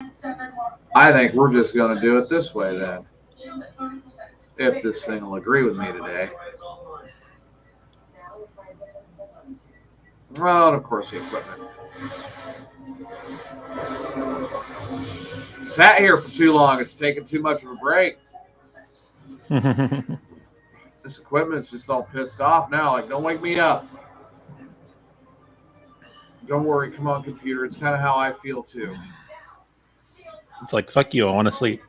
I think we're just going to do it this way then. If this thing will agree with me today. Well, and of course the equipment. Sat here for too long. It's taken too much of a break. This equipment's just all pissed off now. Like, don't wake me up. Don't worry. Come on, computer. It's kind of how I feel too. It's like, fuck you. I want to sleep.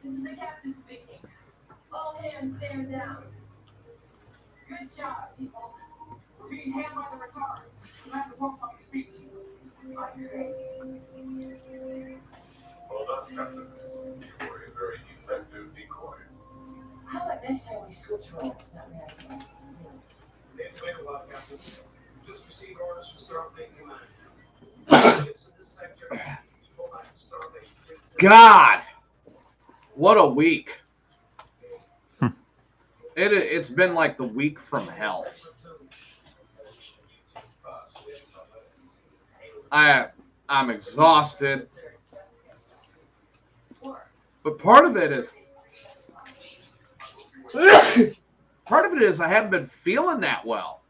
This is the captain speaking. All hands stand down. Good job, people. We're being hit by the retard. You have to walk up the speech. Hold up, Captain. You were a very effective decoy. How about next time we switch roles? That man can Wait a while, Captain. Just received orders from Starbase Command. Ships in this sector. Pull back to Starbase. God, what a week. It's been like the week from hell. I'm exhausted. But part of it is I haven't been feeling that well.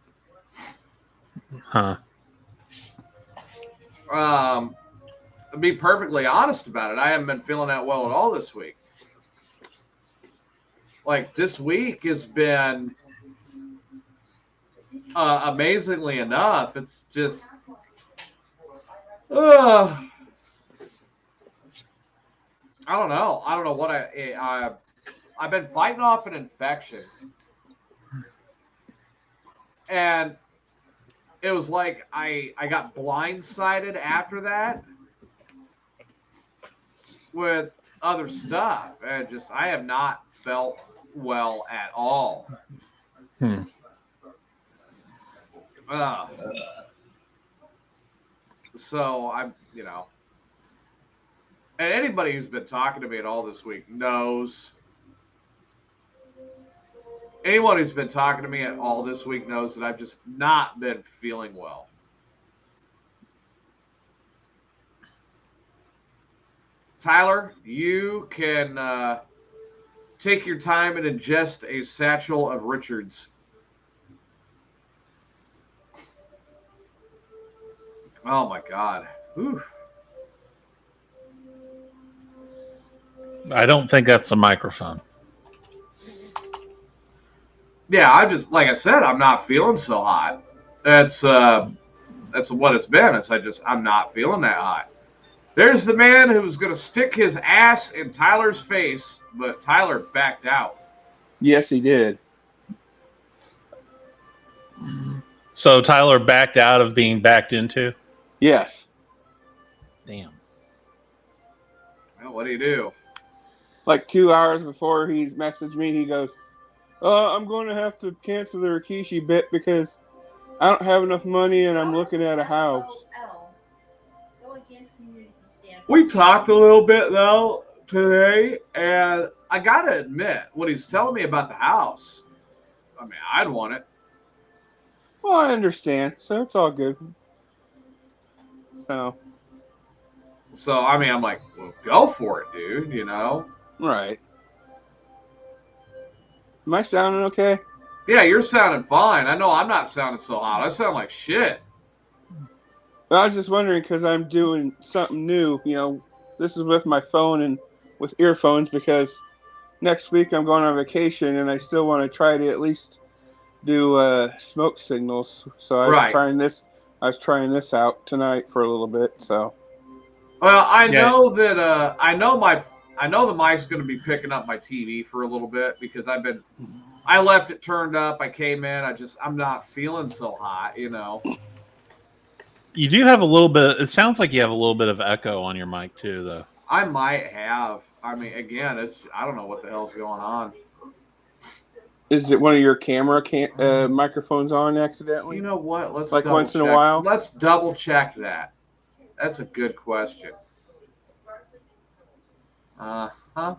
Huh. To be perfectly honest about it, I haven't been feeling that well at all this week. Like, this week has been amazingly enough. It's just I don't know. I don't know what I've been fighting off an infection, and it was like I got blindsided after that with other stuff, and just I have not felt well at all. So I'm, and anybody who's been talking to me at all this week knows. Anyone who's been talking to me at all this week knows that I've just not been feeling well. Tyler, you can take your time and ingest a satchel of Richards. Oh my God. Oof. I don't think that's a microphone. Yeah, I just, like I said, I'm not feeling so hot. That's what it's been. I'm not feeling that hot. There's the man who's going to stick his ass in Tyler's face, but Tyler backed out. Yes, he did. So Tyler backed out of being backed into? Yes. Damn. Well, what do you do? Like 2 hours before he messaged me, he goes, I'm going to have to cancel the Rikishi bet because I don't have enough money and I'm looking at a house. We talked a little bit, though, today, and I got to admit, what he's telling me about the house, I mean, I'd want it. Well, I understand, so it's all good. So, I mean, I'm like, well, go for it, dude, Right. Am I sounding okay? Yeah, you're sounding fine. I know I'm not sounding so hot. I sound like shit. I was just wondering because I'm doing something new. This is with my phone and with earphones because next week I'm going on vacation and I still want to try to at least do smoke signals. So I was trying this. I was trying this out tonight for a little bit. So. Well, I know that I know the mic's going to be picking up my TV for a little bit because I left it turned up. I came in. I'm not feeling so hot, You do have a little bit. It sounds like you have a little bit of echo on your mic too, though. I might have. I mean, again, I don't know what the hell's going on. Is it one of your camera microphones on accidentally? You know what? Let's once in a while. Let's double check that. That's a good question. Uh-huh.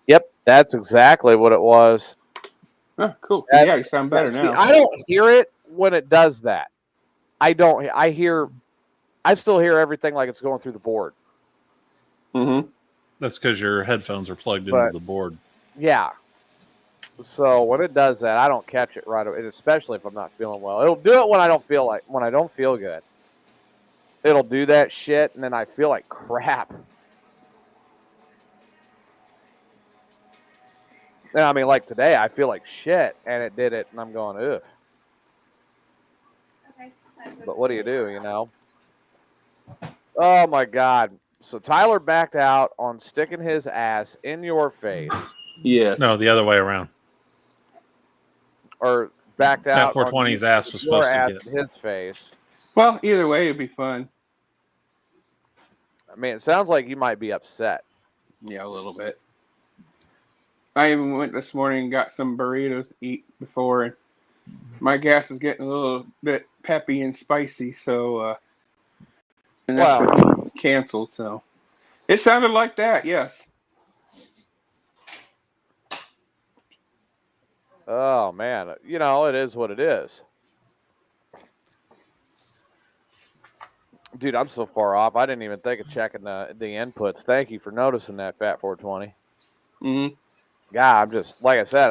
Yep, that's exactly what it was. Oh, cool. That- Yeah, you sound better See, now. I don't hear it when it does that. I don't. I still hear everything like it's going through the board. Mm-hmm. That's because your headphones are plugged into But- the board. Yeah. So when it does that, I don't catch it right away, especially if I'm not feeling well. It'll do it when I don't feel good. It'll do that shit, and then I feel like crap. And I mean, like today, I feel like shit, and it did it, and I'm going, ugh. But what do, you know? Oh, my God. So Tyler backed out on sticking his ass in your face. Yes. No, the other way around. Or backed Fat out 420's on ass was your supposed to ass get. in his face. Well, either way, it'd be fun. I mean, it sounds like you might be upset. Yeah, a little bit. I even went this morning and got some burritos to eat before, and my gas is getting a little bit peppy and spicy, so and that's what he canceled. So it sounded like that, yes. Oh, man. You know, it is what it is. Dude, I'm so far off. I didn't even think of checking the inputs. Thank you for noticing that, Fat 420. Mm-hmm. Yeah, I'm just, like I said,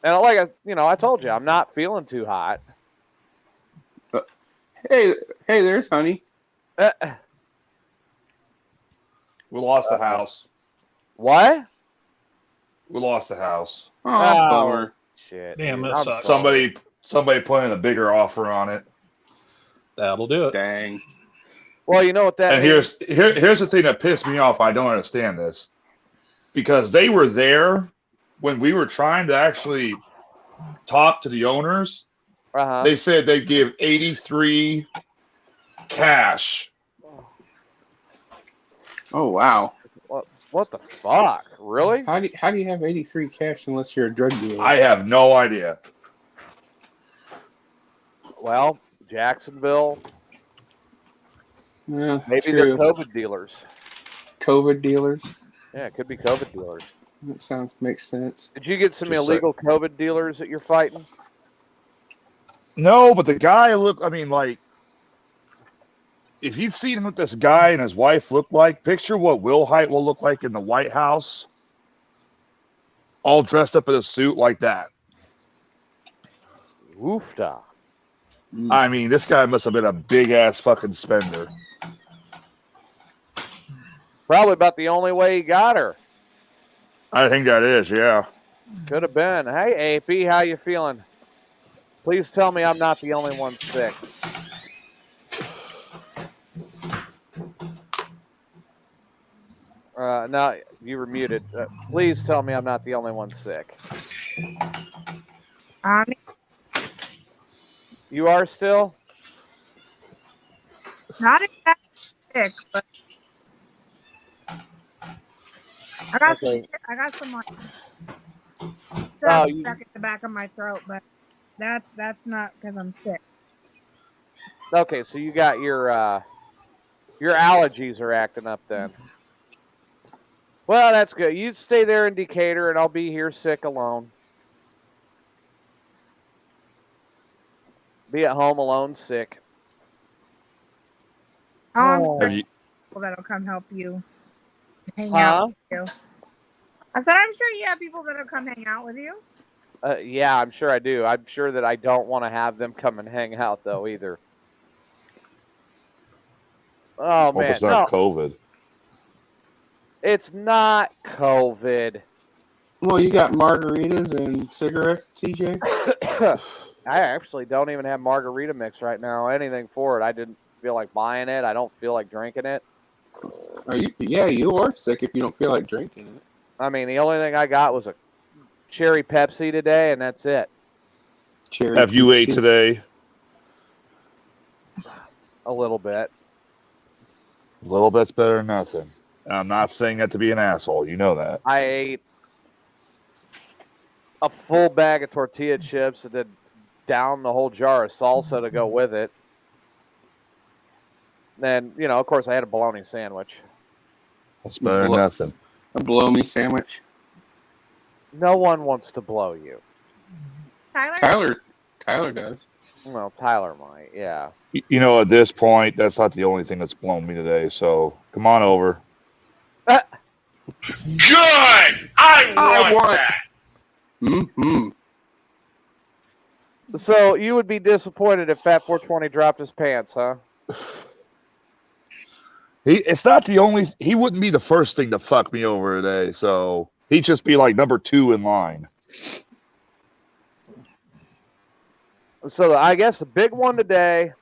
I told you, I'm not feeling too hot. Hey, there's honey. We lost the house. What? We lost the house. Oh, Oh, bummer. shit. Damn, dude, that I'm sucks. sorry. Somebody put in a bigger offer on it. That'll do it. Dang. Well, you know what that And means? here's the thing that pissed me off. I don't understand this. Because they were there when we were trying to actually talk to the owners. Uh-huh. They said they'd give 83 cash. Oh, wow. What the fuck? Really? How do you have 83 cash unless you're a drug dealer? I have no idea. Well, Jacksonville, Yeah, maybe true. they're COVID dealers. COVID dealers. Yeah, it could be COVID dealers. That makes sense. Did you get some Just illegal COVID dealers that you're fighting? No, but the guy looked, I mean, like, if you'd seen what this guy and his wife look like, picture what Will Hite will look like in the White House, all dressed up in a suit like that. Woofda. I mean, this guy must have been a big-ass fucking spender. Probably about the only way he got her. I think that is, yeah. Could have been. Hey, AP, how you feeling? Please tell me I'm not the only one sick. No, you were muted. Please tell me I'm not the only one sick. You are still? Not exactly sick, but I got Okay. some like Oh, stuff you- stuck at the back of my throat, but that's not because I'm sick. Okay, so you got your allergies are acting up then. Well, that's good. You stay there in Decatur, and I'll be here sick alone. Be at home alone sick. Oh, I'm Oh. sure Have you, people that'll come help you hang Huh? out with you. I said, I'm sure you have people that'll come hang out with you. Yeah, I'm sure I do. I'm sure that I don't want to have them come and hang out, though, either. Oh, hope man. it's not No, COVID. it's not COVID. Well, you got margaritas and cigarettes, TJ? I actually don't even have margarita mix right now. Anything for it. I didn't feel like buying it. I don't feel like drinking it. You are sick if you don't feel like drinking it. I mean, the only thing I got was a cherry Pepsi today, and that's it. Cherry Have you ate Pepsi. today? A little bit. A little bit's better than nothing. And I'm not saying that to be an asshole. You know that. I ate a full bag of tortilla chips and then down the whole jar of salsa to go with it. Then, of course, I had a bologna sandwich. That's better than nothing. A blow me sandwich. No one wants to blow you. Tyler does. Well, Tyler might, yeah. You know, at this point, that's not the only thing that's blown me today. So come on over. Good! I want that! Mm-hmm. So you would be disappointed if Fat 420 dropped his pants, huh? It's not the only. He wouldn't be the first thing to fuck me over today. So he'd just be like number 2 in line. So I guess the big one today,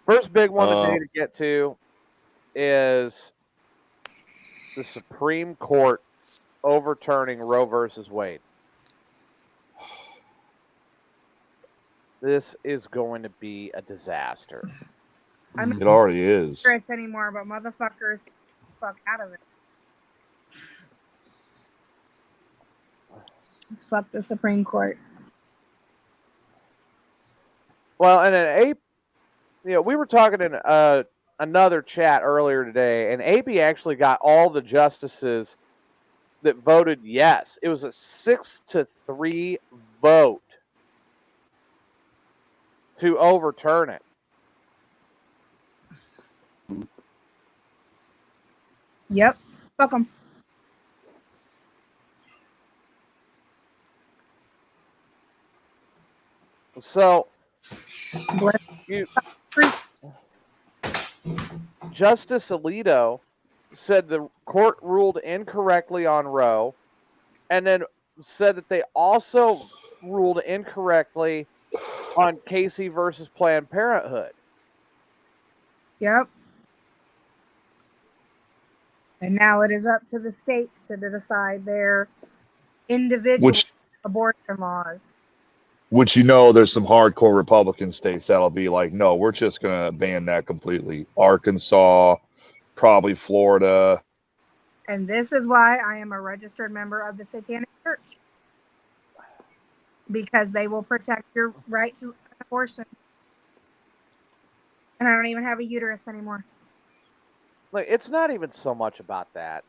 first big one today to get to is the Supreme Court overturning Roe versus Wade. This is going to be a disaster. I'm It already is. not Chris anymore, but motherfuckers get the fuck out of it. Fuck the Supreme Court. Well, and then we were talking in another chat earlier today, and AB actually got all the justices that voted yes. It was a 6-3 vote to overturn it. Yep. Fuck them. So, Justice Alito said the court ruled incorrectly on Roe, and then said that they also ruled incorrectly on Casey versus Planned Parenthood. Yep. And now it is up to the states to decide their individual abortion laws. Which there's some hardcore Republican states that'll be like, no, we're just gonna ban that completely. Arkansas, probably Florida. And this is why I am a registered member of the Satanic Church. Because they will protect your right to abortion. And I don't even have a uterus anymore. Like, it's not even so much about that.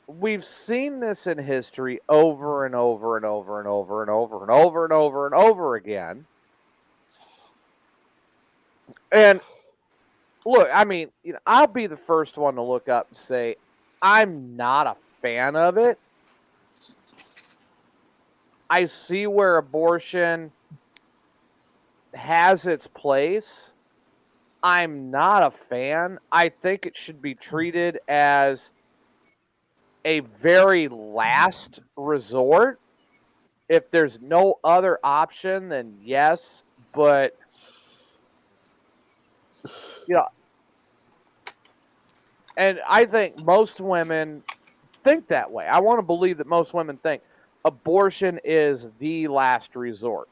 We've seen this in history over and over and over and over and over and over and over and over again. And look, I mean, I'll be the first one to look up and say, I'm not a fan of it. I see where abortion has its place. I'm not a fan. I think it should be treated as a very last resort. If there's no other option, then yes. But, and I think most women think that way. I want to believe that most women think abortion is the last resort.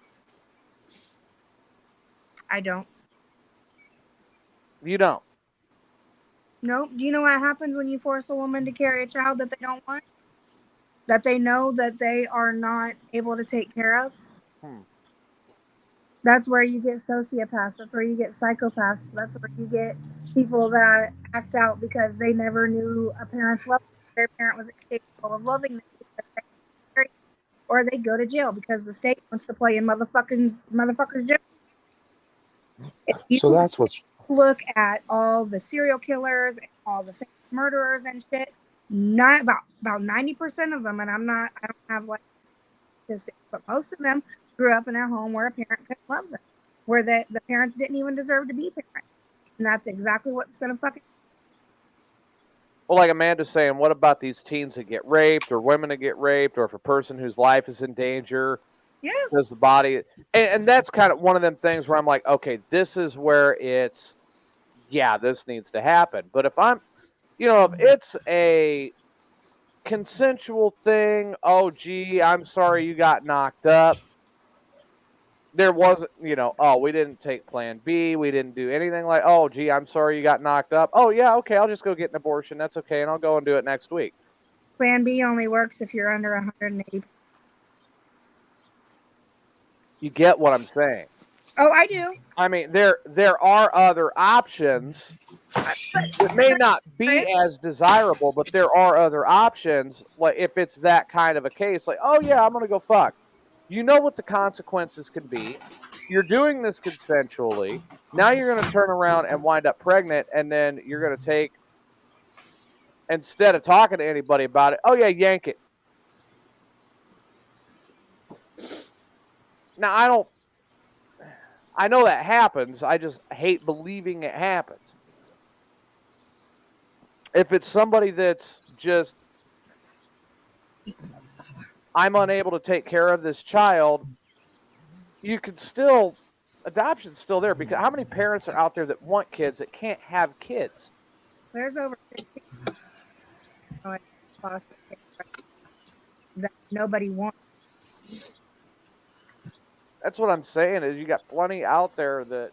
I don't. You don't? Nope. Do you know what happens when you force a woman to carry a child that they don't want? That they know that they are not able to take care of? That's where you get sociopaths. That's where you get psychopaths. That's where you get people that act out because they never knew a parent's love. Their parent was incapable of loving them. Or they go to jail because the state wants to play in motherfuckers jail. So that's what's... Look at all the serial killers and all the murderers and shit. Not about 90% of them, and I don't have like statistics, but most of them grew up in a home where a parent couldn't love them, where the parents didn't even deserve to be parents, and that's exactly what's gonna fucking. Well, like Amanda's saying, what about these teens that get raped, or women that get raped, or if a person whose life is in danger? Yeah. Because the body, and that's kind of one of them things where I'm like, okay, this is where it's, yeah, this needs to happen. But if I'm, if it's a consensual thing, oh, gee, I'm sorry you got knocked up. There wasn't, oh, we didn't take Plan B. We didn't do anything like, oh, gee, I'm sorry you got knocked up. Oh, yeah, okay, I'll just go get an abortion. That's okay, and I'll go and do it next week. Plan B only works if you're under 180. You get what I'm saying? Oh, I do. I mean, there are other options. It may not be as desirable, but there are other options. Like if it's that kind of a case, like, oh yeah, I'm gonna go fuck. You know what the consequences can be. You're doing this consensually. Now you're gonna turn around and wind up pregnant, and then you're gonna take, instead of talking to anybody about it, oh yeah, yank it. Now I know that happens. I just hate believing it happens. If it's somebody that's just, I'm unable to take care of this child, you can still, adoption's still there, because how many parents are out there that want kids that can't have kids? There's over 50 foster care that nobody wants. That's what I'm saying, is you got plenty out there that,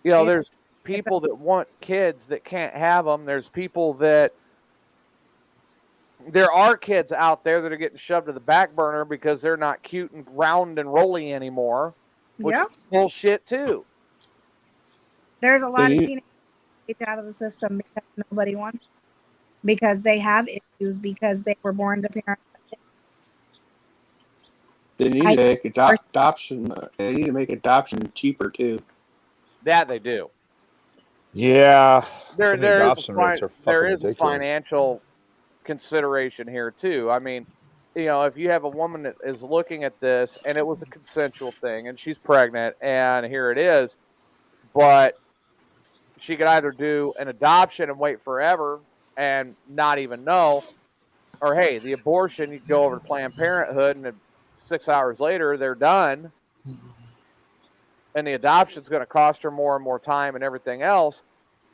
you know, there's people that want kids that can't have them. There's people that, there are kids out there that are getting shoved to the back burner because they're not cute and round and rolly anymore, which is bullshit too. There's a lot of teenagers get out of the system because nobody wants them, because they have issues, because they were born to parents. They need to make adoption. They need to make adoption cheaper too. That they do. Yeah, There is a ridiculous. financial consideration here too. I mean, you know, if you have a woman that is looking at this and it was a consensual thing and she's pregnant and here it is, but she could either do an adoption and wait forever and not even know, or hey, the abortion, you go over to Planned Parenthood and 6 hours later they're done, and the adoption's going to cost her more and more time and everything else.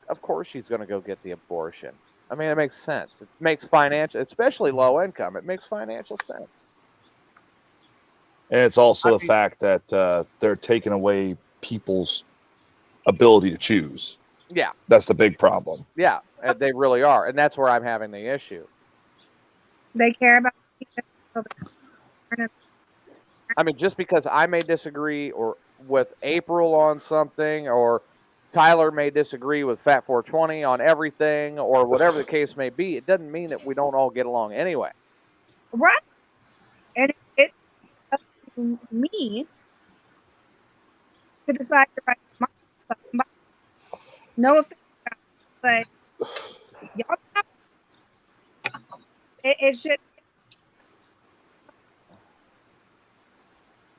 Of course she's going to go get the abortion. I mean, it makes sense. It makes financial, especially low income, it makes financial sense. And it's also the fact that they're taking away people's ability to choose. Yeah. That's the big problem. Yeah, and they really are. And that's where I'm having the issue. They care about. I mean, just because I may disagree or with April on something, or Tyler may disagree with Fat 420 on everything, or whatever the case may be, it doesn't mean that we don't all get along anyway. Right. And it's up to me to decide the right mind. No offense, but y'all, it should.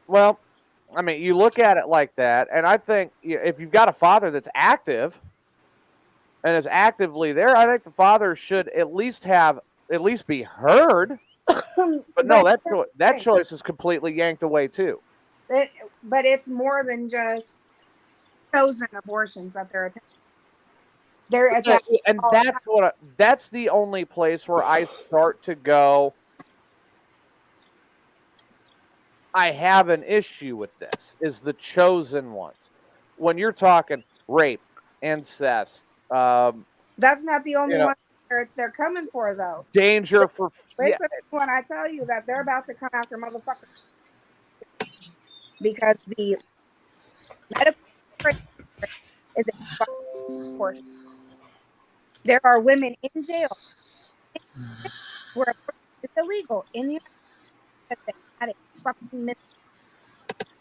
Well, I mean, you look at it like that, and I think if you've got a father that's active and is actively there, I think the father should at least be heard. But no, that choice is completely yanked away too. But it's more than just chosen abortions that they're attempting. And that's the only place where I start to go, I have an issue with this, is the chosen ones. When you're talking rape, incest, that's not the only one they're coming for, though. Danger for. Listen when I tell you that they're about to come after motherfuckers, because the medical is a portion. There are women in jail where it's illegal in the United States.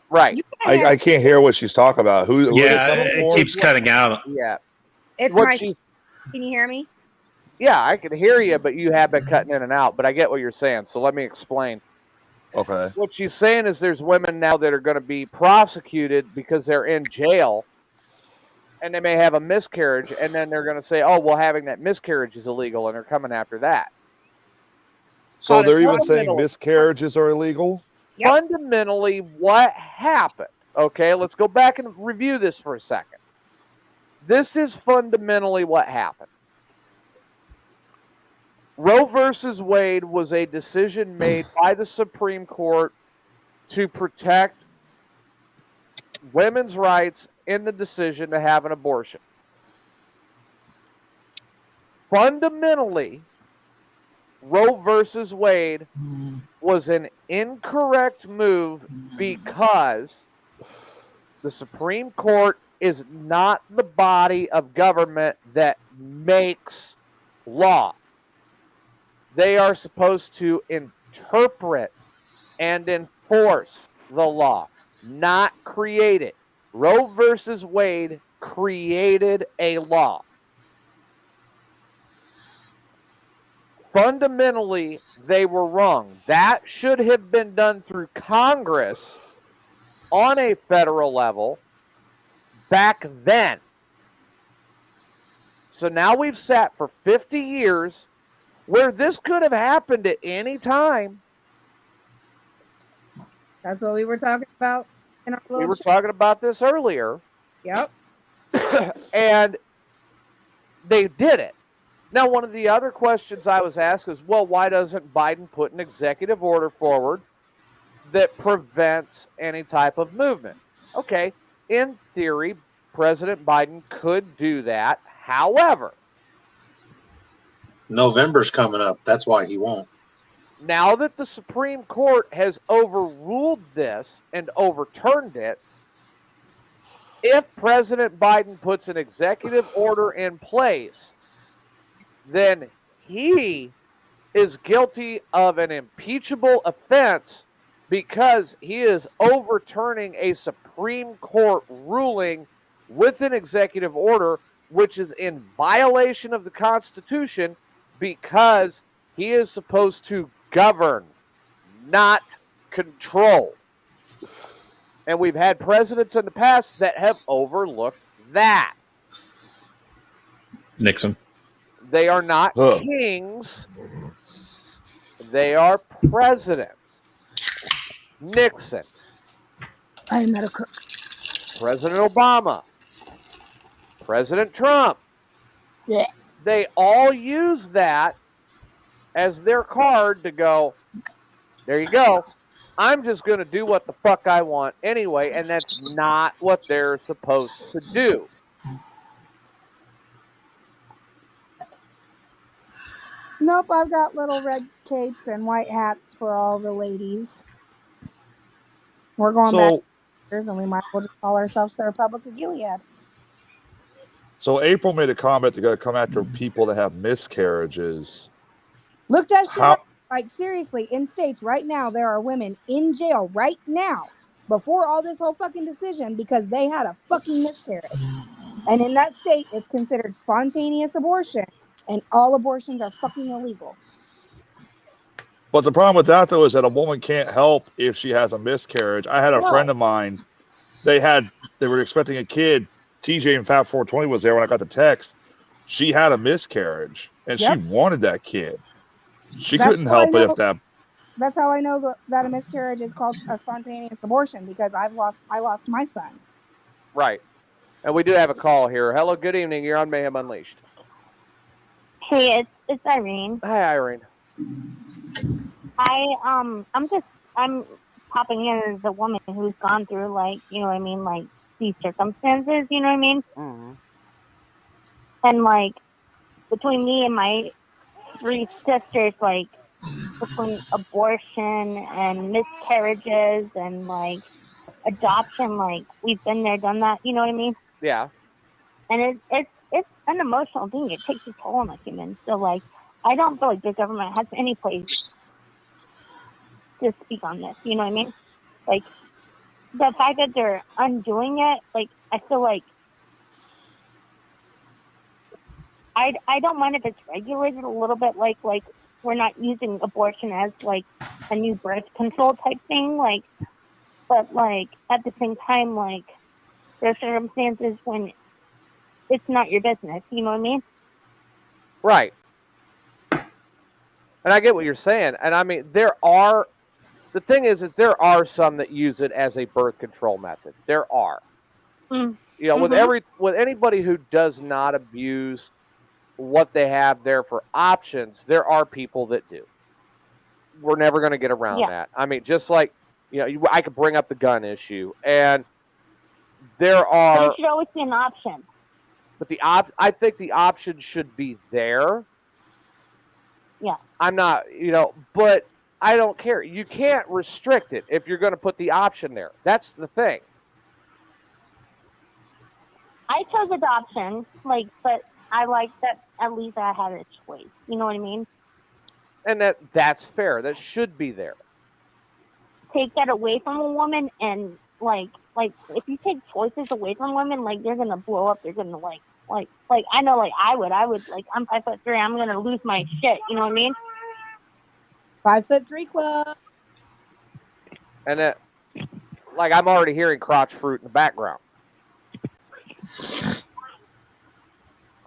Right. I can't hear what she's talking about. Who it keeps cutting out. Yeah. It's can you hear me? Yeah, I can hear you, but you have been cutting in and out. But I get what you're saying, so let me explain. Okay. What she's saying is there's women now that are going to be prosecuted because they're in jail, and they may have a miscarriage, and then they're going to say, oh, well, having that miscarriage is illegal, and they're coming after that. So they're even saying miscarriages are illegal? Yep. Fundamentally, what happened? Okay, let's go back and review this for a second. This is fundamentally what happened. Roe versus Wade was a decision made by the Supreme Court to protect women's rights in the decision to have an abortion. Fundamentally, Roe versus Wade was an incorrect move because The Supreme Court is not the body of government that makes law. They are supposed to interpret and enforce the law, not create it. Roe versus Wade created a law. Fundamentally, they were wrong. That should have been done through Congress on a federal level back then. So now we've sat for 50 years where this could have happened at any time. That's what we were talking about in our We little were chat. talking about this earlier. Yep. And they did it. Now, one of the other questions I was asked is, well, why doesn't Biden put an executive order forward that prevents any type of movement? Okay, in theory, President Biden could do that. However, November's coming up. That's why he won't. now that the Supreme Court has overruled this and overturned it, if President Biden puts an executive order in place, then he is guilty of an impeachable offense because he is overturning a Supreme Court ruling with an executive order, which is in violation of the Constitution because he is supposed to govern, not control. And we've had presidents in the past that have overlooked that. Nixon. They are not kings. They are presidents. Nixon. I am not a crook. President Obama. President Trump. Yeah. They all use that as their card to go, there you go. I'm just going to do what the fuck I want anyway, and that's not what they're supposed to do. Nope, I've got little red capes and white hats for all the ladies. We're going back years, and we might as well just call ourselves the Republic of Gilead. So April made a comment to come after people that have miscarriages. Look that shit up. Like, seriously, in states right now, there are women in jail right now before all this whole fucking decision because they had a fucking miscarriage. And in that state, it's considered spontaneous abortion, and all abortions are fucking illegal. But the problem with that, though, is that a woman can't help if she has a miscarriage. I had a friend of mine. They were expecting a kid. TJ in Fat 420 was there when I got the text. She had a miscarriage, and she wanted that kid. She couldn't help it if that. That's how I know that a miscarriage is called a spontaneous abortion, because I lost my son. Right. And we do have a call here. Hello, good evening. You're on Mayhem Unleashed. Hey, it's Irene. Hi, Irene. I'm popping in as a woman who's gone through, like, you know what I mean, like, these circumstances, you know what I mean? Mm-hmm. And, like, between me and my 3 sisters, like, between abortion and miscarriages and, like, adoption, like, we've been there, done that, you know what I mean? Yeah. And it's an emotional thing. It takes a toll on a human. So, like, I don't feel like the government has any place to speak on this, you know what I mean? Like, the fact that they're undoing it, like, I feel like I don't mind if it's regulated a little bit, like we're not using abortion as, like, a new birth control type thing, like, but, like, at the same time, like, there are circumstances when it's not your business, you know what I mean? Right. And I get what you're saying. And I mean, the thing is there are some that use it as a birth control method. There are. You know, with anybody who does not abuse what they have there for options, there are people that do. We're never going to get around that. I mean, just like, you know, I could bring up the gun issue, and there are. But it should always be an option. But I think the option should be there. Yeah. I'm not, you know, but I don't care. You can't restrict it if you're going to put the option there. That's the thing. I chose adoption, like, but I like that at least I had a choice. You know what I mean? And that's fair. That should be there. Take that away from a woman, and like if you take choices away from women, like they're gonna blow up. They're gonna like I know, like I would like, I'm 5'3", I'm gonna lose my shit. You know what I mean? 5'3" club. And that, like, I'm already hearing crotch fruit in the background. Sorry,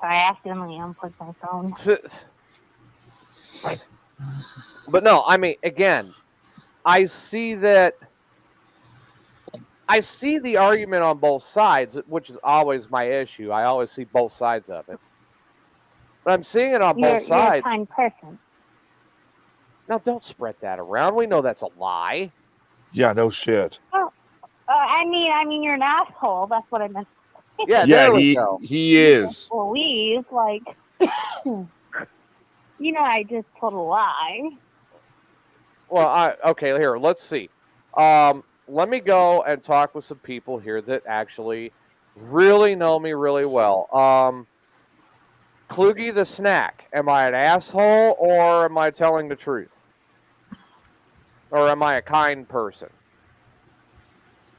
I accidentally unplugged my phone. But no, I mean, again, I see the argument on both sides, which is always my issue. I always see both sides of it. But I'm seeing it on both sides. You're a kind person. Now, don't spread that around. We know that's a lie. Yeah, no shit. Oh, I mean, you're an asshole. That's what I meant. Yeah, Yeah, there we go. he is. Please, like, you know, I just told a lie. Well, okay, here, let's see. Let me go and talk with some people here that actually really know me really well. Klugie the Snack, am I an asshole or am I telling the truth? Or am I a kind person?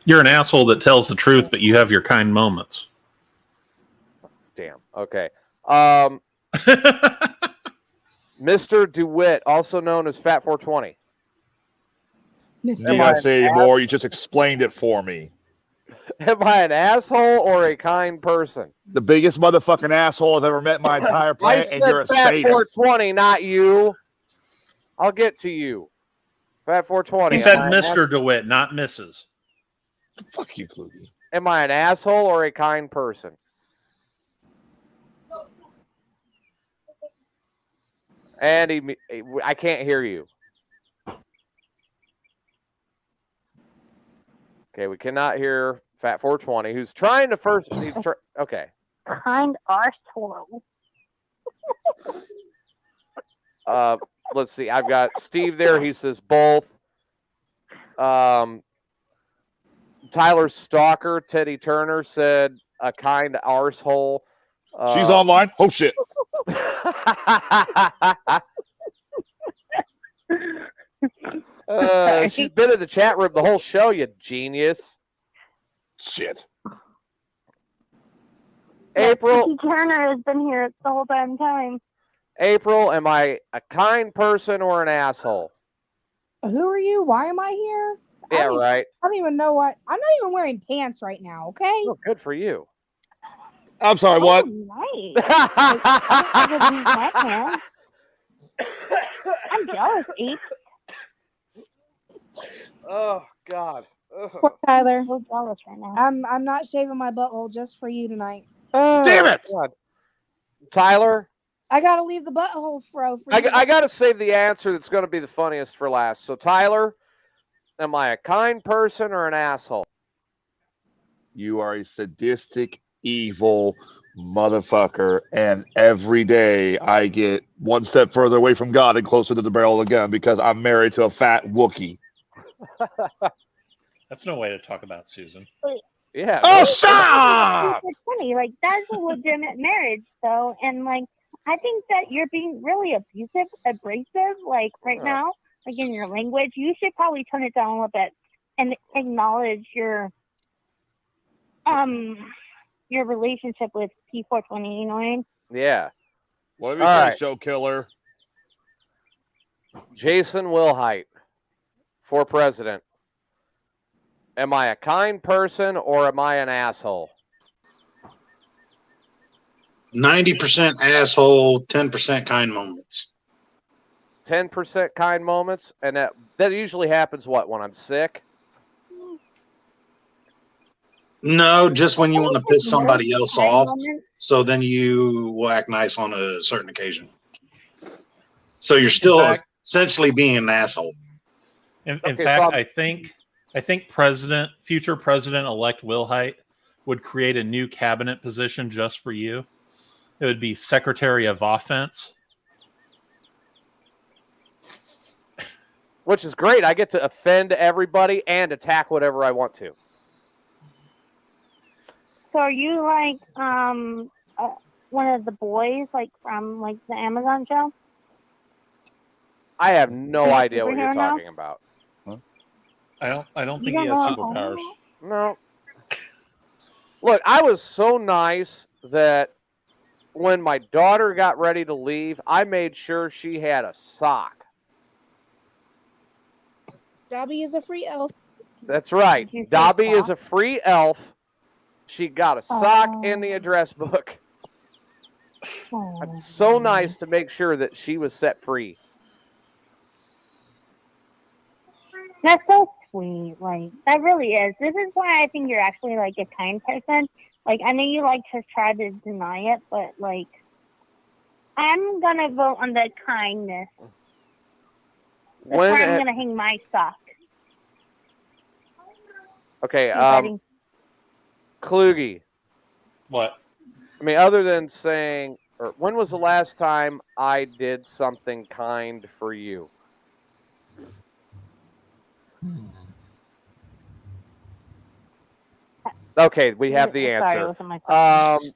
You're an asshole that tells the truth, but you have your kind moments. Damn. Okay. Mr. DeWitt, also known as Fat 420. I'm not saying more. You just explained it for me. Am I an asshole or a kind person? The biggest motherfucking asshole I've ever met in my entire planet, and you're a Fat sadist. 420, not you. I'll get to you. Fat 420. He said Mr. DeWitt, not Mrs. Fuck you, Kluge. Am I an asshole or a kind person? Andy, I can't hear you. Okay, we cannot hear Fat 420, who's trying to first. Okay. Kind arsehole. Let's see. I've got Steve there. He says both. Tyler Stalker, Teddy Turner said a kind arsehole. She's online. Oh shit. She's been in the chat room the whole show, you genius. Shit. April. Teddy Turner has been here the whole damn time. April, am I a kind person or an asshole? Who are you? Why am I here? Yeah, right. I don't even know what. I'm not even wearing pants right now, okay? Oh, good for you. I'm sorry, what? Nice. I'm jealous, Ape. Oh, God. Poor Tyler. I'm so jealous right now. I'm not shaving my butthole just for you tonight. Damn it! God. Tyler? I gotta leave the butthole fro for you. I gotta save the answer that's going to be the funniest for last. So, Tyler, am I a kind person or an asshole? You are a sadistic, evil motherfucker, and every day I get one step further away from God and closer to the barrel of the gun because I'm married to a fat Wookiee. That's no way to talk about Susan. Yeah. Oh, shut up! It's funny, like that's a legitimate marriage, though, and like I think that you're being really abrasive, like right now, like in your language. You should probably tone it down a little bit and acknowledge your relationship with P420. You know what I mean? Yeah. What do we say, show killer? Jason Wilhite for president. Am I a kind person or am I an asshole? 90% asshole, 10% kind moments. 10% kind moments, and that usually happens when I'm sick? No, just when you want to piss somebody else off, so then you will act nice on a certain occasion. So you're still essentially being an asshole. In fact, I think future President-elect Wilhite would create a new cabinet position just for you. It would be Secretary of Offense. Which is great. I get to offend everybody and attack whatever I want to. So are you like one of the boys like from like the Amazon show? I have no Are you a idea what you're superhero now? talking about. I don't think You he don't has know what I'm superpowers. No. Look, I was so nice that when my daughter got ready to leave, I made sure she had a sock. Dobby is a free elf. That's right. Did you say Dobby is sock? a free elf. She got a sock in the Oh. address book. Oh. I'm so nice to make sure that she was set free. That's so sweet. Like, that really is. This is why I think you're actually like a kind person. Like, I know you like to try to deny it, but like, I'm gonna vote on the kindness. That's where I'm gonna hang my sock. Okay, Buddy. Kluge. What? I mean, other than saying, or when was the last time I did something kind for you? Okay, we have the Sorry, it answer. wasn't my question.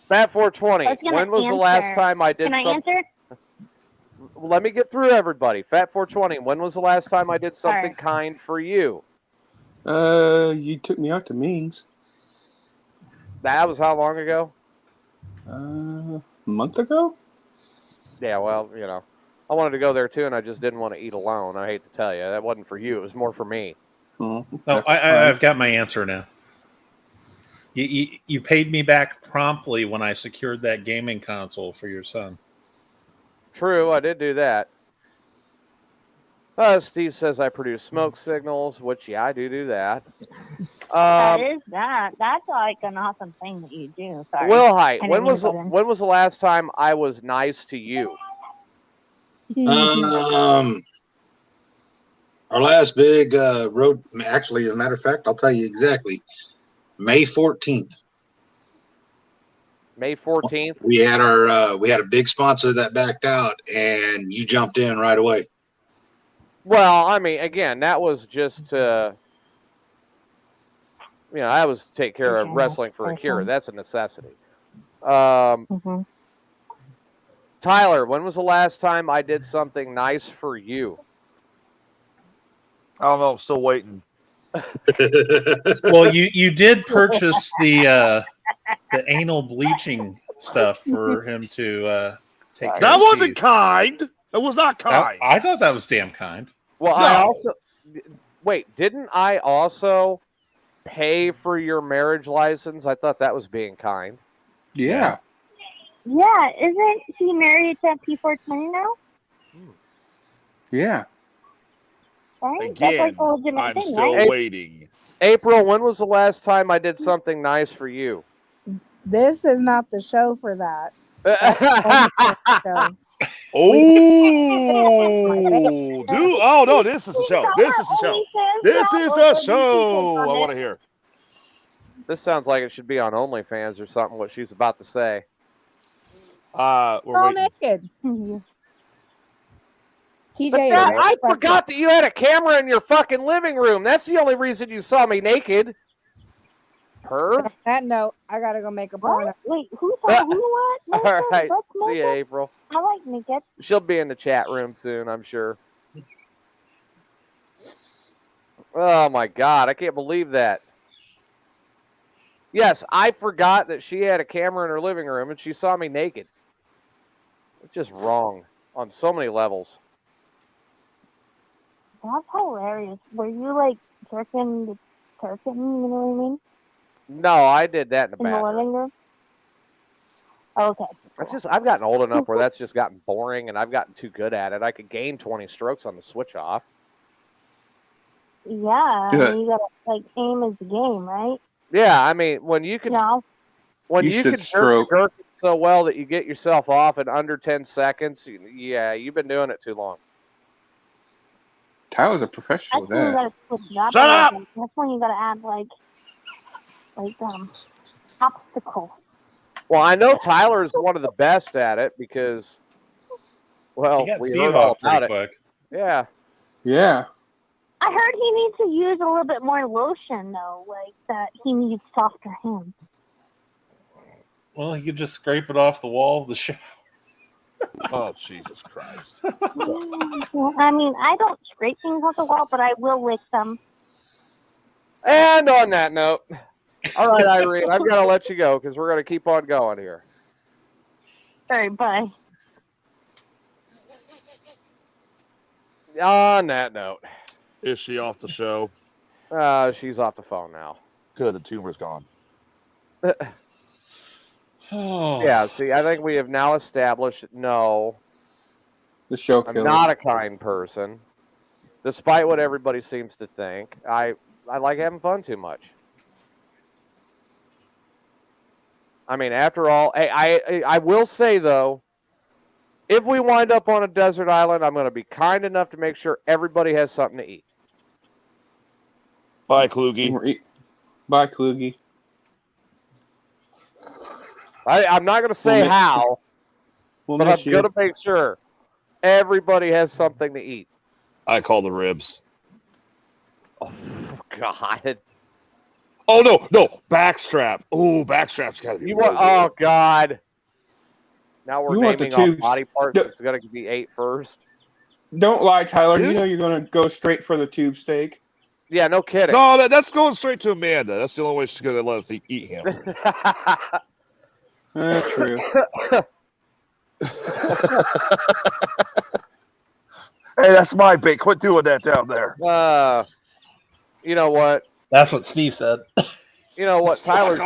Fat 420. I was gonna When was the last answer. time I did Can I something? answer? Let me get through everybody. Fat 420. When was the last time I did something Alright. kind for you? You took me out to Ming's. That was how long ago? A month ago? Yeah, well, you know, I wanted to go there too, and I just didn't want to eat alone. I hate to tell you, that wasn't for you. It was more for me. Oh, No, I've got my answer now. You paid me back promptly when I secured that gaming console for your son. True, I did do that. Steve says I produce smoke signals, which, yeah, I do that. That is that. That's like an awesome thing that you do. Sorry. Will Height, I when didn't mean was to butt in. when was the last time I was nice to you? Our last big road, actually, as a matter of fact, I'll tell you exactly. May 14th. May 14th. We had a big sponsor that backed out, and you jumped in right away. Well, I mean, again, that was just to, you know, I was to take care of wrestling for a cure. That's a necessity. Tyler, when was the last time I did something nice for you? I don't know. I'm still waiting. Well, you did purchase the anal bleaching stuff for him to take care of. That wasn't Steve. kind. That was not kind. I thought that was damn kind. Well, No. I also didn't I also pay for your marriage license? I thought that was being kind. Yeah. Yeah, isn't he married to P420 now? Yeah. Right? That's like Again, a legitimate I'm thing, still right? waiting. April, when was the last time I did something nice for you? This is not the show for that. Oh, dude! Oh no, this is the show. This is the show. This is the show. I want to hear. This sounds like it should be on OnlyFans or something. What she's about to say. We're all waiting. naked. But TJ, I forgot that you had a camera in your fucking living room. That's the only reason you saw me naked. Perv. on that note, I gotta go make a porno. Wait, who saw who what? All right. Let's See make you, it. April. I like naked. She'll be in the chat room soon, I'm sure. Oh my God, I can't believe that. Yes, I forgot that she had a camera in her living room and she saw me naked. It's just wrong on so many levels. That's hilarious. Were you like jerking, you know what I mean? No, I did that in the In the bathroom. living room? Okay. I've gotten old enough where that's just gotten boring and I've gotten too good at it. I could gain 20 strokes on the switch off. Yeah, I mean, you gotta like aim is the game, right? Yeah, I mean, when you can, when you can jerk the gherkin so well that you get yourself off in under 10 seconds, yeah, you've been doing it too long. Tyler's a professional That's when you with gotta switch it up. Shut up! That's when you gotta add like obstacle. Well, I know Tyler's one of the best at it because, well, He got we Steve heard all off pretty about it. quick. Yeah. Yeah. I heard he needs to use a little bit more lotion though, like that he needs softer hands. Well, he could just scrape it off the wall of the shower. Oh, Jesus Christ. I mean, I don't scrape things off the wall, but I will lick them. And on that note, all right, Irene, I've got to let you go because we're going to keep on going here. All right, bye. On that note. Is she off the show? She's off the phone now. Good, the tumor's gone. Yeah, see, I think we have now established, no, The show I'm killer. not a kind person, despite what everybody seems to think. I like having fun too much. I mean, after all, I will say, though, if we wind up on a desert island, I'm going to be kind enough to make sure everybody has something to eat. Bye, Kluge. Bye, Kluge. I'm not going to say how, but I'm going to make sure everybody has something to eat. I call the ribs. Oh, God. Oh, no. Backstrap. Oh, backstrap's got to be really Oh, God. Now we're want the naming off tubes. body parts that's going to be ate first. Don't lie, Tyler. You know you're going to go straight for the tube steak. Yeah, no kidding. No, that's going straight to Amanda. That's the only way she's going to let us eat him. True. Hey, that's my bait. Quit doing that down there. You know what? That's what Steve said. You know what? Tyler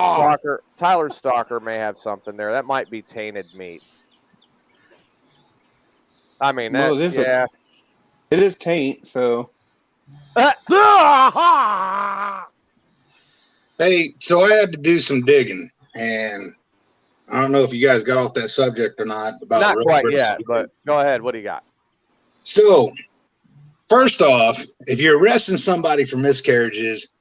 Stalker may have something there. That might be tainted meat. I mean, that, Well, it is taint, so. Hey, so I had to do some digging, and I don't know if you guys got off that subject or not. About not quite yet, but go ahead. What do you got? So, first off, if you're arresting somebody for miscarriages,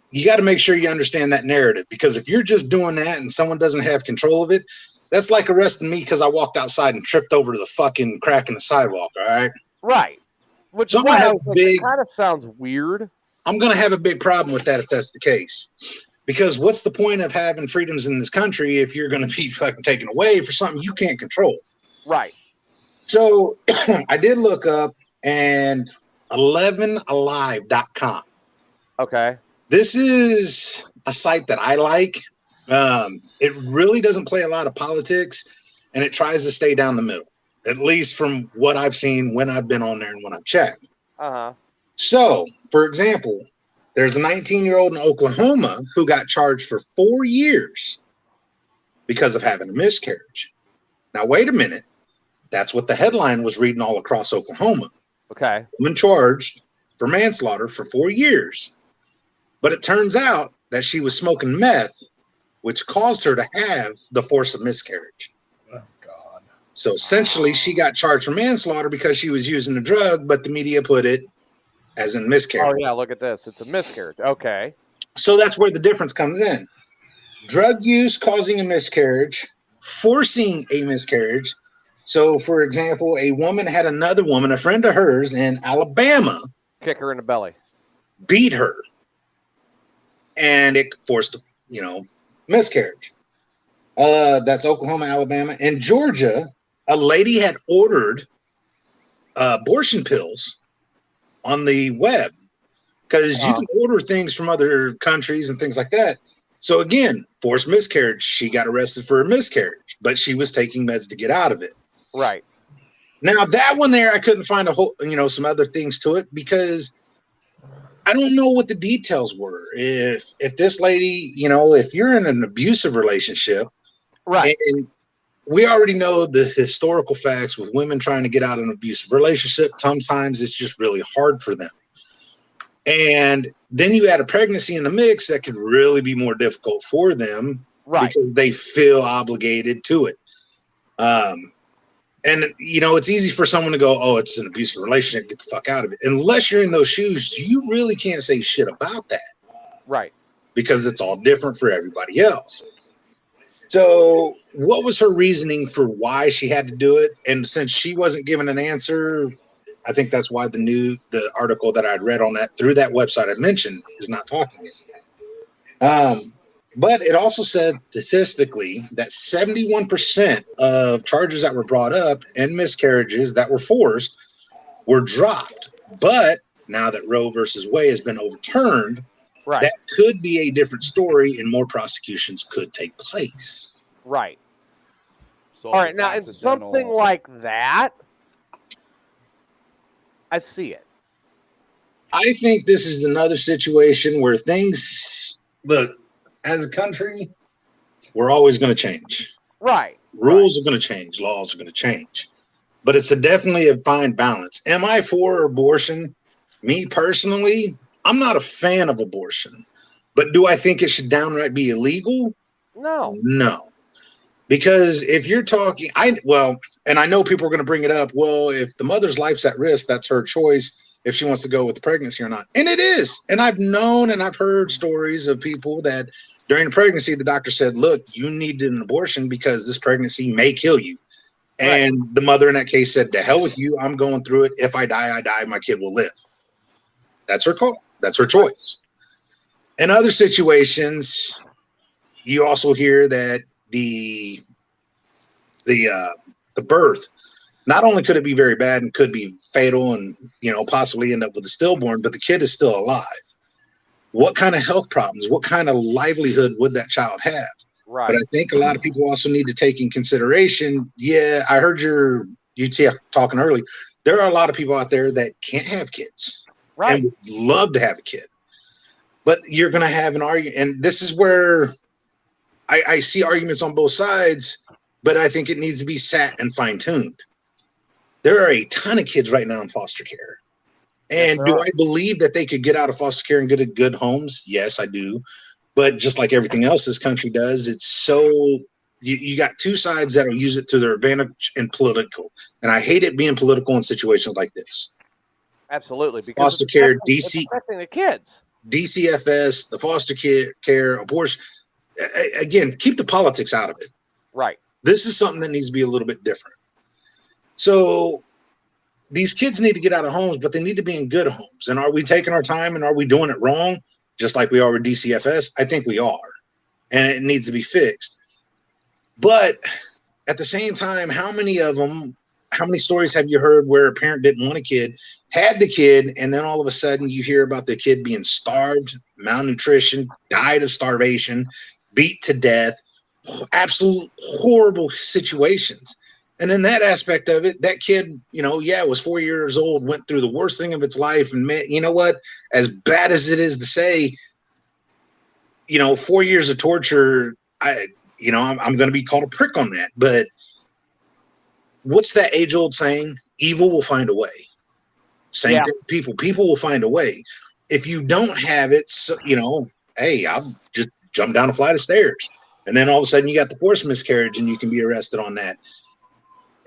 you got to make sure you understand that narrative, because if you're just doing that and someone doesn't have control of it, that's like arresting me because I walked outside and tripped over the fucking crack in the sidewalk, all right? Right. Which so kind of sounds weird. I'm going to have a big problem with that if that's the case. Because what's the point of having freedoms in this country if you're going to be fucking taken away for something you can't control? Right. So I did look up and 11alive.com. Okay. This is a site that I like. It really doesn't play a lot of politics, and it tries to stay down the middle, at least from what I've seen when I've been on there and when I've checked. Uh-huh. So, for example, there's a 19-year-old in Oklahoma who got charged for 4 years because of having a miscarriage. Now, wait a minute. That's what the headline was reading all across Oklahoma. Okay. Woman charged for manslaughter for 4 years. But it turns out that she was smoking meth, which caused her to have the force of miscarriage. Oh, God. So essentially, she got charged for manslaughter because she was using the drug, but the media put it as in miscarriage. Oh, yeah, look at this. It's a miscarriage. Okay. So that's where the difference comes in. Drug use causing a miscarriage, forcing a miscarriage. So, for example, a woman had another woman, a friend of hers in Alabama, kick her in the belly, beat her, and it forced, miscarriage. That's Oklahoma, Alabama, and Georgia. A lady had ordered abortion pills on the web because you can order things from other countries and things like that. So again, forced miscarriage. She got arrested for a miscarriage, but she was taking meds to get out of it. Right. Now that one there, I couldn't find some other things to it because I don't know what the details were. If this lady, if you're in an abusive relationship, right, and we already know the historical facts with women trying to get out of an abusive relationship, sometimes it's just really hard for them. And then you add a pregnancy in the mix that could really be more difficult for them, right, because they feel obligated to it. And, it's easy for someone to go, oh, it's an abusive relationship, get the fuck out of it. Unless you're in those shoes, you really can't say shit about that. Right. Because it's all different for everybody else. So what was her reasoning for why she had to do it? And since she wasn't given an answer, I think that's why the article that I'd read on that through that website I mentioned is not talking it. But it also said statistically that 71% of charges that were brought up and miscarriages that were forced were dropped. But now that Roe versus Wade has been overturned, Right. that could be a different story and more prosecutions could take place. Right. So All right. Now, in something like that, I see it. I think this is another situation where things, look, as a country, we're always going to change. Right. Rules are going to change. Laws are going to change. But it's definitely a fine balance. Am I for abortion? Me personally, I'm not a fan of abortion. But do I think it should downright be illegal? No. No. Because if you're talking, and I know people are going to bring it up. Well, if the mother's life's at risk, that's her choice if she wants to go with the pregnancy or not. And it is. And I've known and I've heard stories of people that during the pregnancy, the doctor said, look, you need an abortion because this pregnancy may kill you. And the mother in that case said, to hell with you. I'm going through it. If I die, I die. My kid will live. That's her call. That's her choice. In other situations, you also hear that the birth, not only could it be very bad and could be fatal and, possibly end up with a stillborn, but the kid is still alive. What kind of health problems, what kind of livelihood would that child have? Right. But I think a lot of people also need to take in consideration. Yeah, I heard you talking earlier. There are a lot of people out there that can't have kids. Right. And would love to have a kid. But you're going to have an argument. And this is where I see arguments on both sides, but I think it needs to be sat and fine-tuned. There are a ton of kids right now in foster care. And do I believe that they could get out of foster care and get to good homes? Yes, I do. But just like everything else this country does, it's so you got two sides that will use it to their advantage and political. And I hate it being political in situations like this. Absolutely. Because foster care, it's affecting the kids. DCFS, the foster care, abortion. Again, keep the politics out of it. Right. This is something that needs to be a little bit different. So these kids need to get out of homes, but they need to be in good homes. And are we taking our time and are we doing it wrong? Just like we are with DCFS? I think we are. And it needs to be fixed. But at the same time, how many stories have you heard where a parent didn't want a kid, had the kid, and then all of a sudden you hear about the kid being starved, malnutrition, died of starvation, beat to death, absolute horrible situations. And in that aspect of it, that kid, was 4 years old, went through the worst thing of its life. And you know what? As bad as it is to say, 4 years of torture, I'm going to be called a prick on that. But what's that age-old saying? Evil will find a way. Same thing, people will find a way. If you don't have it, hey, I'll just jump down a flight of stairs. And then all of a sudden you got the forced miscarriage and you can be arrested on that.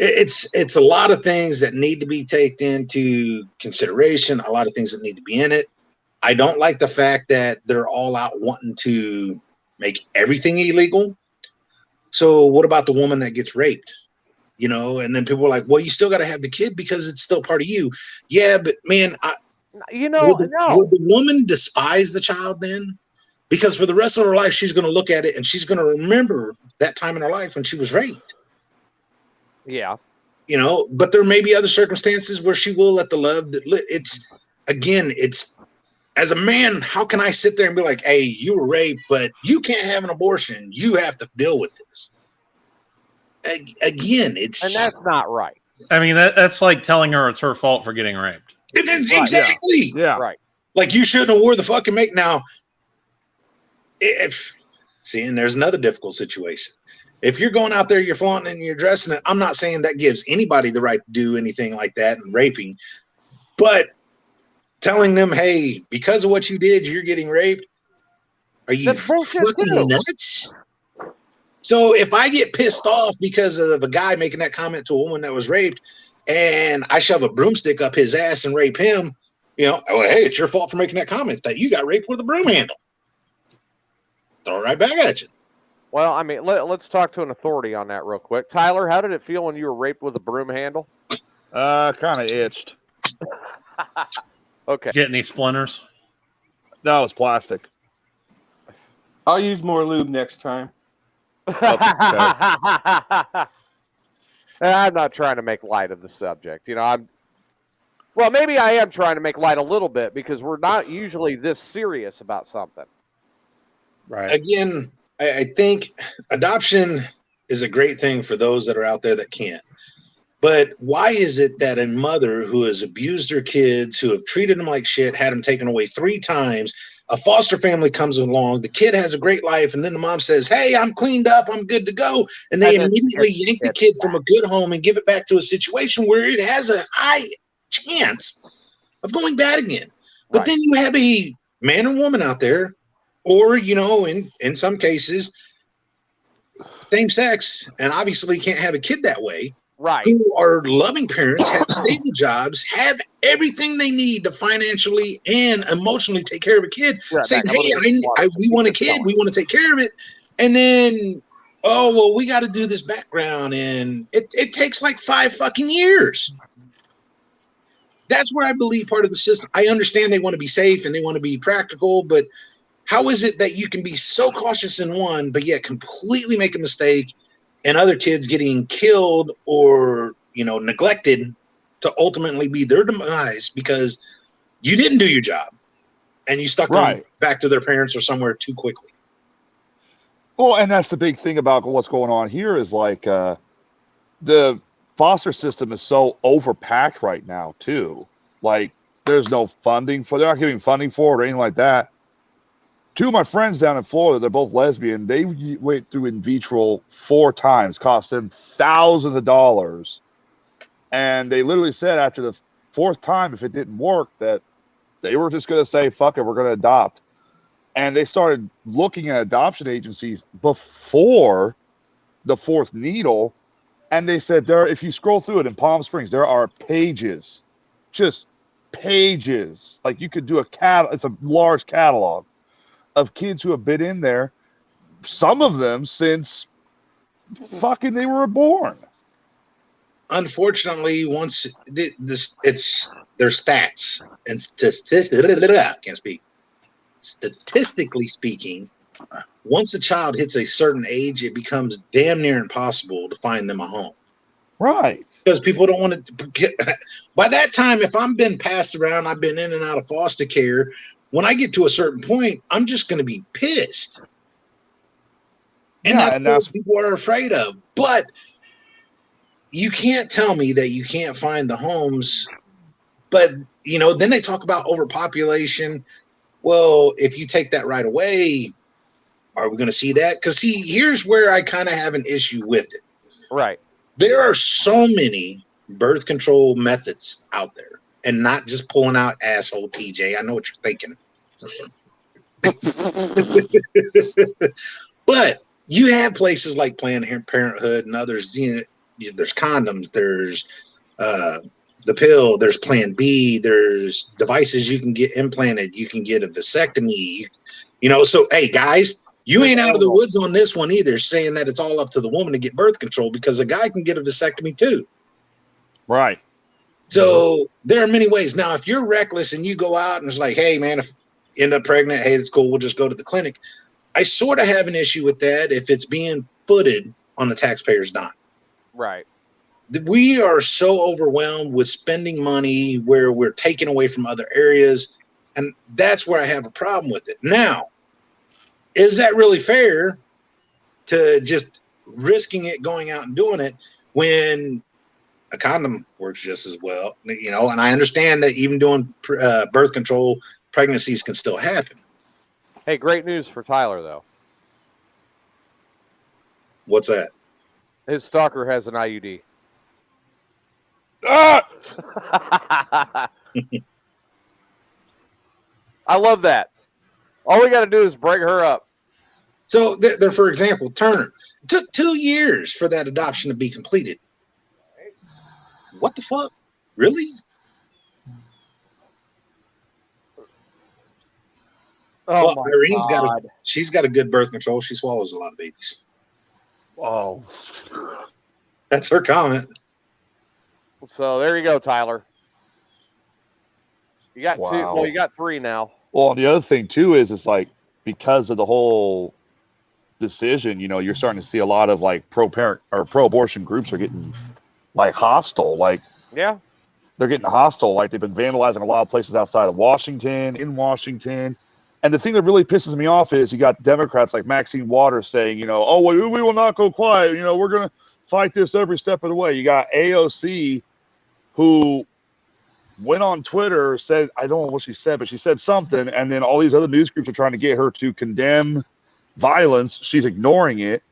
It's a lot of things that need to be taken into consideration, a lot of things that need to be in it. I don't like the fact that they're all out wanting to make everything illegal. So what about the woman that gets raped? And then people are like, well, you still got to have the kid because it's still part of you. Yeah, but man, would the woman despise the child then? Because for the rest of her life, she's going to look at it and she's going to remember that time in her life when she was raped. Yeah. But there may be other circumstances where she will let the love it's as a man, how can I sit there and be like, hey, you were raped, but you can't have an abortion. You have to deal with this. Again, and that's not right. I mean, that's like telling her it's her fault for getting raped. Exactly. Yeah. Right. Like you shouldn't have wore the fucking make. Now, and there's another difficult situation. If you're going out there, you're flaunting and you're dressing it, I'm not saying that gives anybody the right to do anything like that and raping, but telling them, hey, because of what you did, you're getting raped. Are you fucking nuts? So if I get pissed off because of a guy making that comment to a woman that was raped and I shove a broomstick up his ass and rape him, hey, it's your fault for making that comment that you got raped with a broom handle. Throw it right back at you. Well, I mean, let's talk to an authority on that real quick. Tyler, how did it feel when you were raped with a broom handle? Kind of itched. Okay. Get any splinters? No, it's plastic. I'll use more lube next time. I'm not trying to make light of the subject. Well, maybe I am trying to make light a little bit because we're not usually this serious about something. Right. Again, I think adoption is a great thing for those that are out there that can't. But why is it that a mother who has abused her kids, who have treated them like shit, had them taken away 3 times, a foster family comes along, the kid has a great life, and then the mom says, hey, I'm cleaned up, I'm good to go. And they immediately yank the kid from a good home and give it back to a situation where it has a high chance of going bad again. But then you have a man or woman out there, or, in some cases, same sex, and obviously can't have a kid that way. Right. Who are loving parents, have stable jobs, have everything they need to financially and emotionally take care of a kid. Saying, hey, we want a kid, we want to take care of it. And then, oh, well, we got to do this background. And it takes like 5 fucking years. That's where I believe part of the system. I understand they want to be safe and they want to be practical, but how is it that you can be so cautious in one, but yet completely make a mistake and other kids getting killed or, neglected to ultimately be their demise because you didn't do your job and you stuck them back to their parents or somewhere too quickly? Well, and that's the big thing about what's going on here is like the foster system is so overpacked right now too. Like there's no funding they're not giving funding for it or anything like that. 2 of my friends down in Florida, they're both lesbian. They went through in vitro 4 times, cost them thousands of dollars. And they literally said after the 4th time, if it didn't work, that they were just going to say, fuck it, we're going to adopt. And they started looking at adoption agencies before the 4th needle. And they said, if you scroll through it in Palm Springs, there are pages, just pages. Like you could do it's a large catalog of kids who have been in there, some of them since fucking they were born. Unfortunately, once there's stats and statistically speaking, once a child hits a certain age, it becomes damn near impossible to find them a home. Right. Because people don't want to get, by that time, if I'm been passed around, I've been in and out of foster care. When I get to a certain point, I'm just going to be pissed. And that's what people are afraid of. But you can't tell me that you can't find the homes. But, then they talk about overpopulation. Well, if you take that right away, are we going to see that? Because, here's where I kind of have an issue with it. Right. There are so many birth control methods out there. And not just pulling out asshole TJ. I know what you're thinking. But you have places like Planned Parenthood and others. There's condoms. There's the pill. There's Plan B. There's devices you can get implanted. You can get a vasectomy. So, hey, guys, you ain't out of the woods on this one either, saying that it's all up to the woman to get birth control because a guy can get a vasectomy too. Right. So there are many ways. Now, if you're reckless and you go out and it's like, hey, man, if you end up pregnant, hey, that's cool. We'll just go to the clinic. I sort of have an issue with that if it's being footed on the taxpayer's dime. Right. We are so overwhelmed with spending money where we're taking away from other areas. And that's where I have a problem with it. Now, is that really fair to just risking it, going out and doing it when a condom works just as well, and I understand that even doing birth control, pregnancies can still happen. Hey, great news for Tyler, though. What's that? His stalker has an IUD. Ah! I love that. All we got to do is bring her up. So, there, for example, Turner, it took 2 years for that adoption to be completed. What the fuck? Really? Oh, well, Irene's she's got a good birth control. She swallows a lot of babies. Oh. That's her comment. So there you go, Tyler. You got 2. Wow. Well, you got 3 now. Well, the other thing too is it's like because of the whole decision, you're starting to see a lot of like pro-parent or pro-abortion groups are getting like hostile. Like, yeah, they're getting hostile. Like, they've been vandalizing a lot of places outside of Washington, in Washington. And the thing that really pisses me off is you got Democrats like Maxine Waters saying, oh, we will not go quiet. We're going to fight this every step of the way. You got AOC, who went on Twitter, said, I don't know what she said, but she said something. And then all these other news groups are trying to get her to condemn violence. She's ignoring it.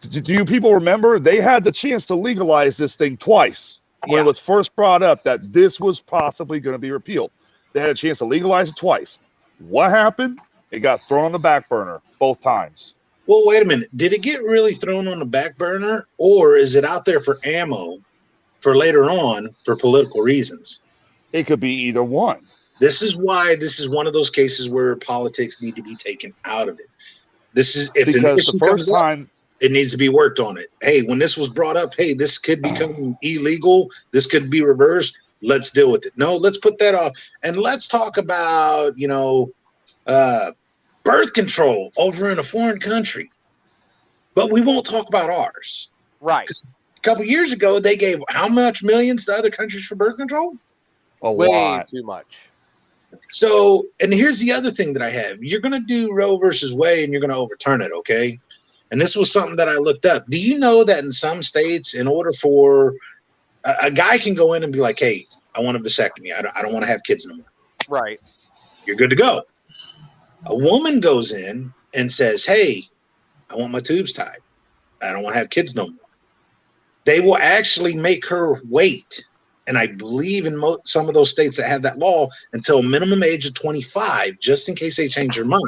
Do you people remember? They had the chance to legalize this thing twice when it was first brought up that this was possibly going to be repealed. They had a chance to legalize it twice. What happened? It got thrown on the back burner both times. Well, wait a minute. Did it get really thrown on the back burner, or is it out there for ammo for later on for political reasons? It could be either one. This is why this is one of those cases where politics need to be taken out of it. This is if an issue comes up, it needs to be worked on it. Hey, when this was brought up, hey, this could become illegal. This could be reversed. Let's deal with it. No, let's put that off. And let's talk about, birth control over in a foreign country. But we won't talk about ours. Right. A couple years ago, they gave how much millions to other countries for birth control? Way too much. So, and here's the other thing that I have. You're going to do Roe versus Wade and you're going to overturn it, okay? And this was something that I looked up. Do you know that in some states, in order for a guy can go in and be like, hey, I want a vasectomy. I don't want to have kids no more. Right. You're good to go. A woman goes in and says, hey, I want my tubes tied. I don't want to have kids no more. They will actually make her wait. And I believe in some of those states that have that law until a minimum age of 25, just in case they change their mind.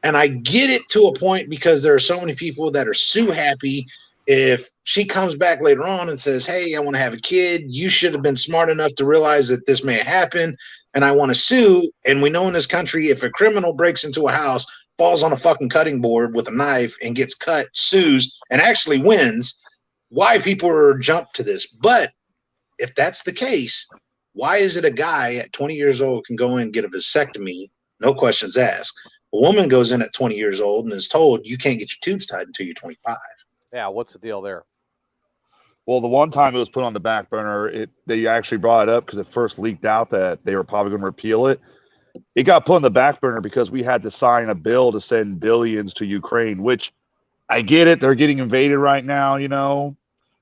And I get it to a point because there are so many people that are so happy if she comes back later on and says, hey, I want to have a kid. You should have been smart enough to realize that this may happen. And I want to sue. And we know in this country, if a criminal breaks into a house, falls on a fucking cutting board with a knife and gets cut, sues, and actually wins, why people are jumped to this. But if that's the case, why is it a guy at 20 years old can go in and get a vasectomy, no questions asked? A woman goes in at 20 years old and is told you can't get your tubes tied until you're 25. Yeah, what's the deal there? Well, the one time it was put on the back burner, they actually brought it up because it first leaked out that they were probably going to repeal it. It got put on the back burner because we had to sign a bill to send billions to Ukraine, which I get it. They're getting invaded right now,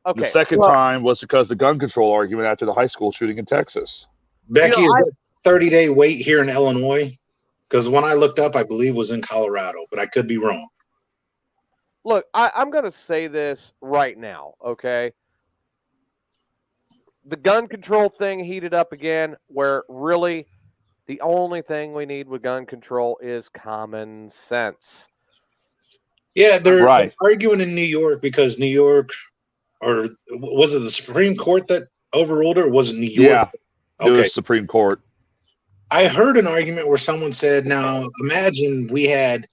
Okay. The second time was because the gun control argument after the high school shooting in Texas. Becky, is that 30-day wait here in Illinois? Because when I looked up, I believe was in Colorado, but I could be wrong. Look, I'm going to say this right now, okay? The gun control thing heated up again, where really the only thing we need with gun control is common sense. Yeah, they're arguing in New York because New York, or was it the Supreme Court that overruled it, or was it New York? Yeah, it was Supreme Court. I heard an argument where someone said, now imagine we had,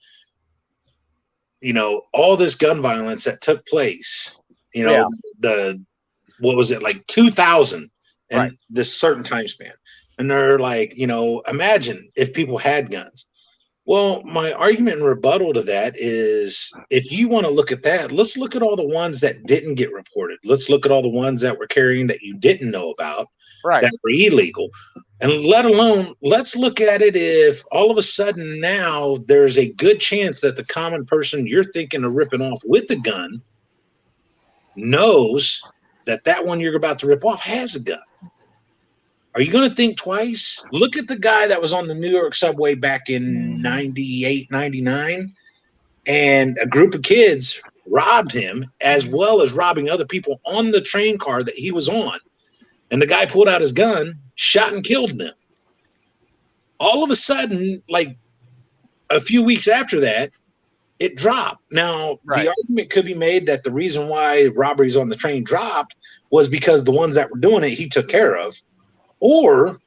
all this gun violence that took place, what was it, like 2000 in this certain time span. And they're like, imagine if people had guns. Well, my argument and rebuttal to that is if you want to look at that, let's look at all the ones that didn't get reported. Let's look at all the ones that were carrying that you didn't know about, that were illegal. And let alone, let's look at it if all of a sudden now there's a good chance that the common person you're thinking of ripping off with a gun knows that that one you're about to rip off has a gun. Are you going to think twice? Look at the guy that was on the New York subway back in 98, 99, and a group of kids robbed him as well as robbing other people on the train car that he was on. And the guy pulled out his gun, shot and killed them. All of a sudden, like a few weeks after that, it dropped. Now, the argument could be made that the reason why robberies on the train dropped was because the ones that were doing it, he took care of. Or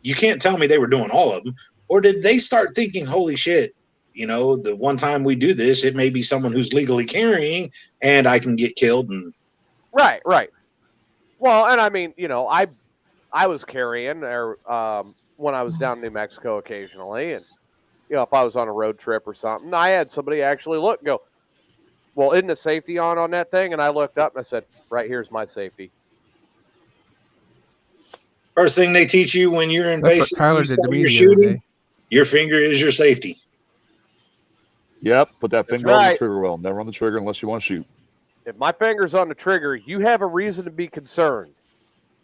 you can't tell me they were doing all of them. Or did they start thinking, holy shit, the one time we do this, it may be someone who's legally carrying and I can get killed. And Right. Well, and I mean, I was carrying when I was down in New Mexico occasionally. And, if I was on a road trip or something, I had somebody actually look and go, well, isn't the safety on that thing? And I looked up and I said, right here's my safety. First thing they teach you when you're in basic, you're shooting, your finger is your safety. Yep, put that finger on right. the trigger wheel. Never on the trigger unless you want to shoot. If my finger's on the trigger, you have a reason to be concerned.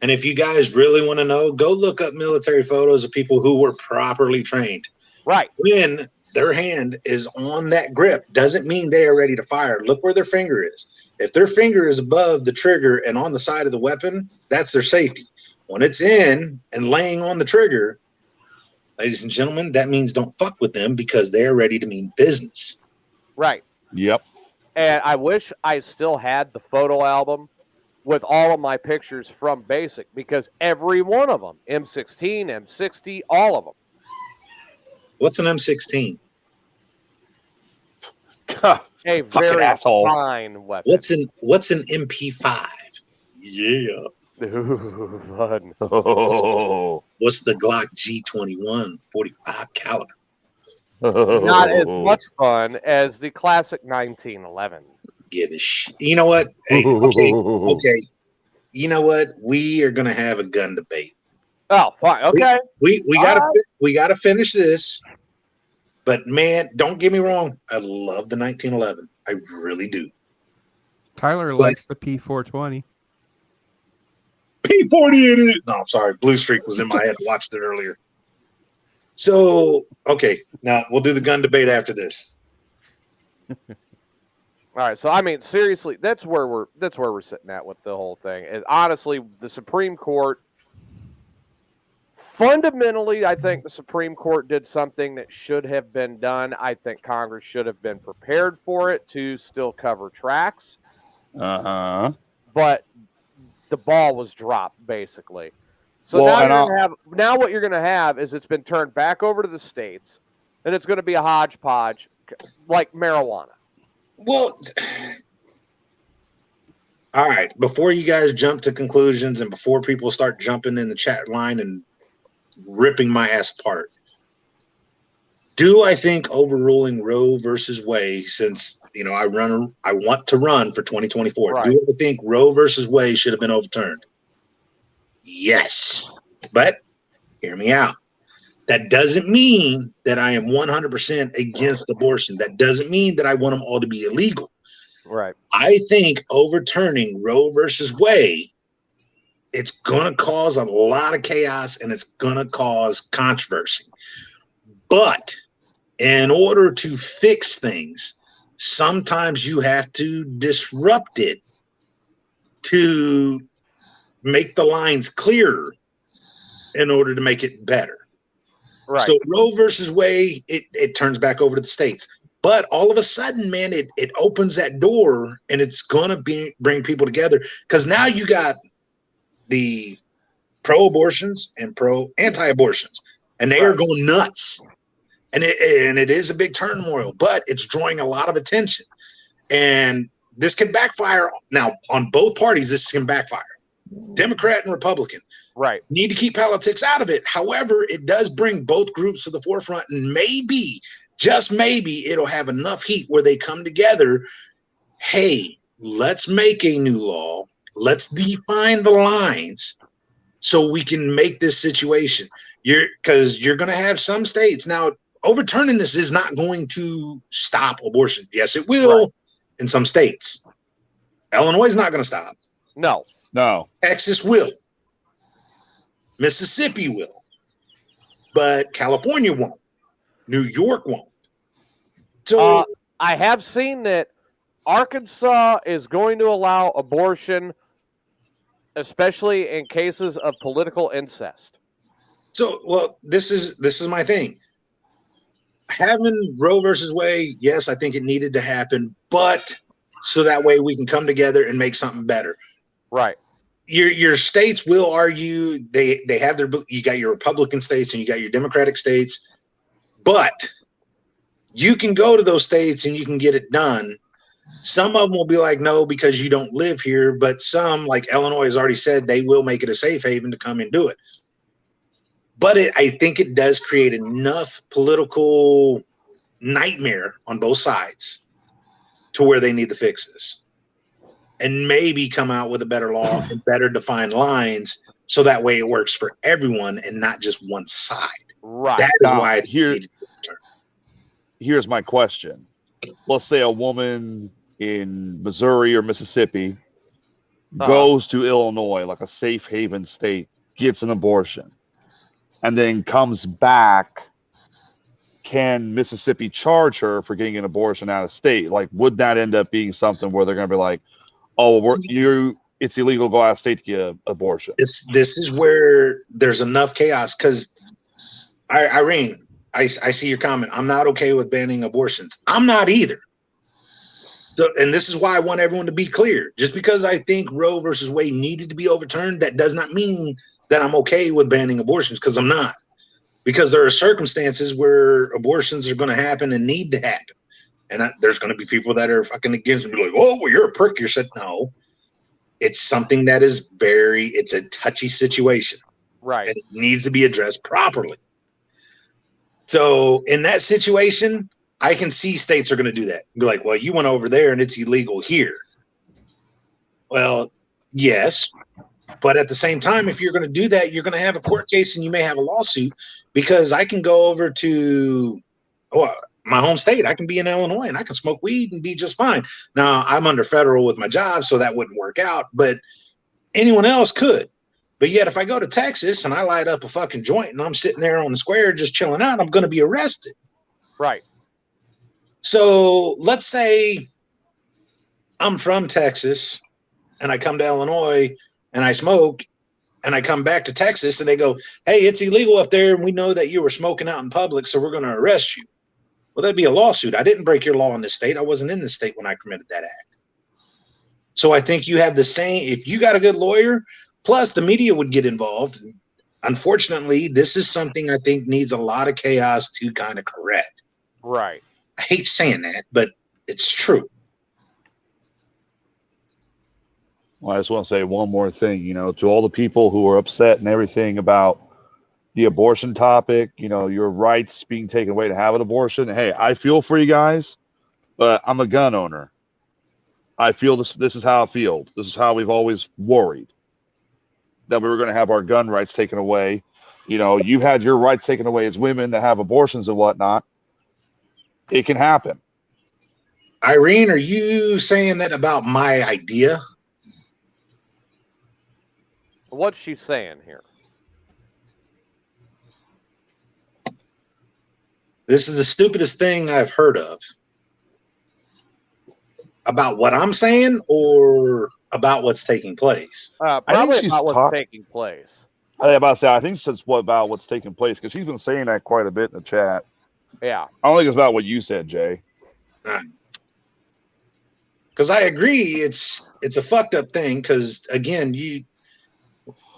And if you guys really want to know, go look up military photos of people who were properly trained. Right. When their hand is on that grip, doesn't mean they are ready to fire. Look where their finger is. If their finger is above the trigger and on the side of the weapon, that's their safety. When it's in and laying on the trigger, ladies and gentlemen, that means don't fuck with them because they're ready to mean business. Right. Yep. And I wish I still had the photo album with all of my pictures from basic, because every one of them, M16, M60, all of them. What's an M16? A very fine weapon. What's an MP5? Yeah. Ooh, fun. What's the Glock G21 45 caliber? Not as much fun as the classic 1911. Give a shit. You know what? Hey, okay. You know what? We are gonna have a gun debate. Oh, fine. Okay. We gotta finish this. But man, don't get me wrong. I love the 1911. I really do. Tyler likes the P420. P40 No, I'm sorry. Blue Streak was in my head. I watched it earlier. So, okay. Now we'll do the gun debate after this. All right. So, I mean, seriously, that's where we're sitting at with the whole thing. And honestly, the Supreme Court, fundamentally, I think the Supreme Court did something that should have been done. I think Congress should have been prepared for it to still cover tracks. But the ball was dropped, basically. So now what you're going to have is it's been turned back over to the states, and it's going to be a hodgepodge like marijuana. Well, all right. Before you guys jump to conclusions and before people start jumping in the chat line and ripping my ass apart, do I think overruling Roe versus Wade, since I want to run for 2024, right. Do I think Roe versus Wade should have been overturned? Yes, but hear me out. That doesn't mean that I am 100% against abortion. That doesn't mean that I want them all to be illegal. Right. I think overturning Roe versus Wade, it's going to cause a lot of chaos and it's going to cause controversy. But in order to fix things, sometimes you have to disrupt it to make the lines clearer in order to make it better. Right. So Roe versus Wade, it turns back over to the states. But all of a sudden, man, it opens that door and it's going to bring people together, because now you got the pro-abortions and anti-abortions, and they are going nuts. And it is a big turmoil, but it's drawing a lot of attention. And this can backfire. Now, on both parties, this can backfire. Democrat and Republican. Right. Need to keep politics out of it. However, it does bring both groups to the forefront, and maybe, just maybe, it'll have enough heat where they come together. Hey, let's make a new law. Let's define the lines so we can make this situation. Because you're going to have some states now. Overturning this is not going to stop abortion. Yes, it will in some states. Illinois is not going to stop. No. Texas will. Mississippi will. But California won't. New York won't. So I have seen that Arkansas is going to allow abortion, especially in cases of political incest. So, well, this is my thing. Having Roe versus Wade, yes, I think it needed to happen, but so that way we can come together and make something better. Right. Your states will argue. They have you got your Republican states and you got your Democratic states, but you can go to those states and you can get it done. Some of them will be like, no, because you don't live here, but some, like Illinois has already said, they will make it a safe haven to come and do it. But I think it does create enough political nightmare on both sides to where they need to fix this. And maybe come out with a better law and better defined lines so that way it works for everyone and not just one side. Right. That is why it's here's my question. Let's say a woman in Missouri or Mississippi goes to Illinois, like a safe haven state, gets an abortion, and then comes back. Can Mississippi charge her for getting an abortion out of state? Like, would that end up being something where they're going to be like, oh, it's illegal to go out of state to get an abortion? This is where there's enough chaos because, Irene, I see your comment. I'm not okay with banning abortions. I'm not either. So, and this is why I want everyone to be clear. Just because I think Roe versus Wade needed to be overturned, that does not mean that I'm okay with banning abortions, because I'm not. Because there are circumstances where abortions are going to happen and need to happen. And there's going to be people that are fucking against and be like, oh, well, you're a prick. You said no. It's something that is it's a touchy situation. Right. And it needs to be addressed properly. So in that situation, I can see states are going to do that. Be like, well, you went over there and it's illegal here. Well, yes. But at the same time, if you're going to do that, you're going to have a court case and you may have a lawsuit, because I can go over to my home state. I can be in Illinois and I can smoke weed and be just fine. Now, I'm under federal with my job, so that wouldn't work out, but anyone else could. But yet, if I go to Texas and I light up a fucking joint and I'm sitting there on the square just chilling out, I'm going to be arrested. Right. So let's say I'm from Texas and I come to Illinois and I smoke, and I come back to Texas and they go, hey, it's illegal up there, and we know that you were smoking out in public, so we're going to arrest you. Well, that'd be a lawsuit. I didn't break your law in this state. I wasn't in this state when I committed that act. So I think you have the same, if you got a good lawyer, plus the media would get involved. Unfortunately, this is something I think needs a lot of chaos to kind of correct. Right. I hate saying that, but it's true. Well, I just want to say one more thing, to all the people who are upset and everything about the abortion topic, your rights being taken away to have an abortion. Hey, I feel for you guys, but I'm a gun owner. I feel this is how I feel. This is how we've always worried, that we were going to have our gun rights taken away. You had your rights taken away as women that have abortions and whatnot. It can happen. Irene, are you saying that about my idea? What's she saying here? This is the stupidest thing I've heard of. About what I'm saying or about what's taking place? Probably about what's taking place. I think it's about what's taking place, because she's been saying that quite a bit in the chat. Yeah. I don't think it's about what you said, Jay. Because I agree, it's a fucked up thing, because, again,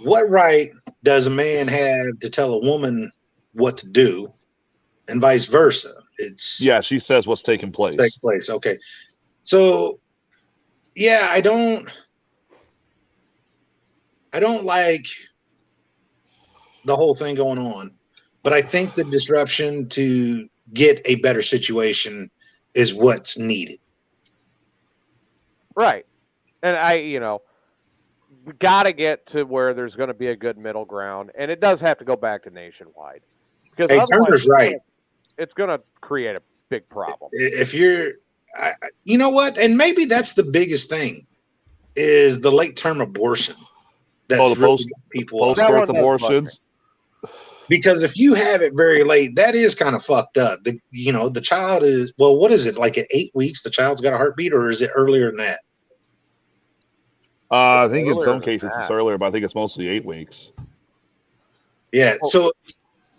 what right does a man have to tell a woman what to do, and vice versa? She says what's taking place. Okay. So, yeah, I don't like the whole thing going on, but I think the disruption to get a better situation is what's needed. Right. And we got to get to where there's going to be a good middle ground, and it does have to go back to nationwide, because Turner's right. It's going to create a big problem. If you're, you know what, and maybe that's the biggest thing, is the late term abortion. That's really people post-birth abortions. Because if you have it very late, that is kind of fucked up. The child is, well, what is it, like at 8 weeks the child's got a heartbeat, or is it earlier than that? I think in some cases it's earlier, but I think it's mostly 8 weeks. Yeah. So,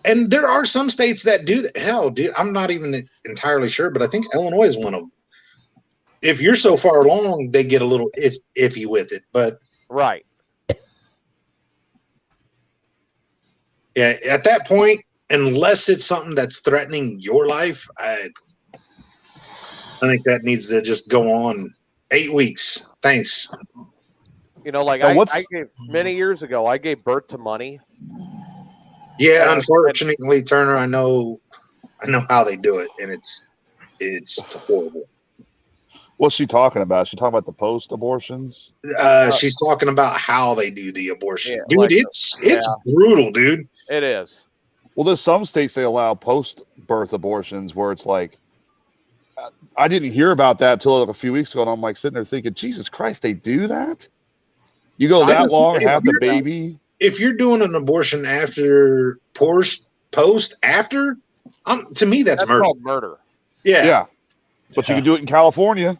and there are some states that do that. Hell, dude, I'm not even entirely sure, but I think Illinois is one of them. If you're so far along, they get a little iffy with it. But right. Yeah, at that point, unless it's something that's threatening your life, I think that needs to just go on 8 weeks. Thanks. I gave many years ago, I gave birth to money. Yeah, unfortunately, Turner, I know how they do it, and it's horrible. What's she talking about? Is she talking about the post abortions? She's talking about how they do the abortion. Yeah, Dude, like it's brutal, dude. It is. Well, there's some states they allow post-birth abortions where it's like, I didn't hear about that until like a few weeks ago, and I'm like sitting there thinking, Jesus Christ, they do that? You go that long, have the baby? If you're doing an abortion after post after, to me that's murder. Called murder. Yeah. But you can do it in California.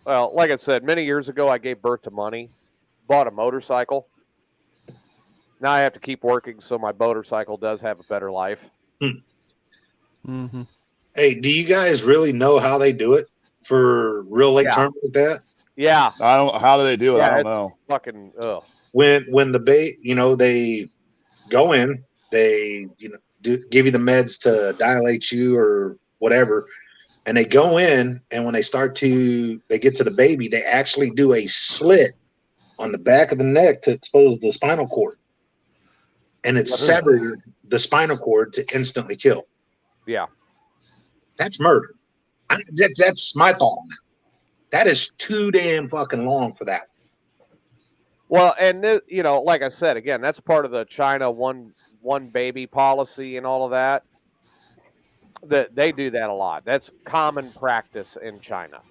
Well, like I said, many years ago, I gave birth to money, bought a motorcycle. Now I have to keep working, so my motorcycle does have a better life. Mm-hmm. Hey, do you guys really know how they do it for real late term like that? Yeah. I don't. How do they do it? I don't know. Fucking ugh. When the they go in, they give you the meds to dilate you or whatever, and they go in, and when they get to the baby, they actually do a slit on the back of the neck to expose the spinal cord, and it severed the spinal cord to instantly kill. Yeah, that's murder. That's my thought. That is too damn fucking long for that. Well, and like I said, again, that's part of the China one baby policy and all of that. That they do that a lot. That's common practice in China.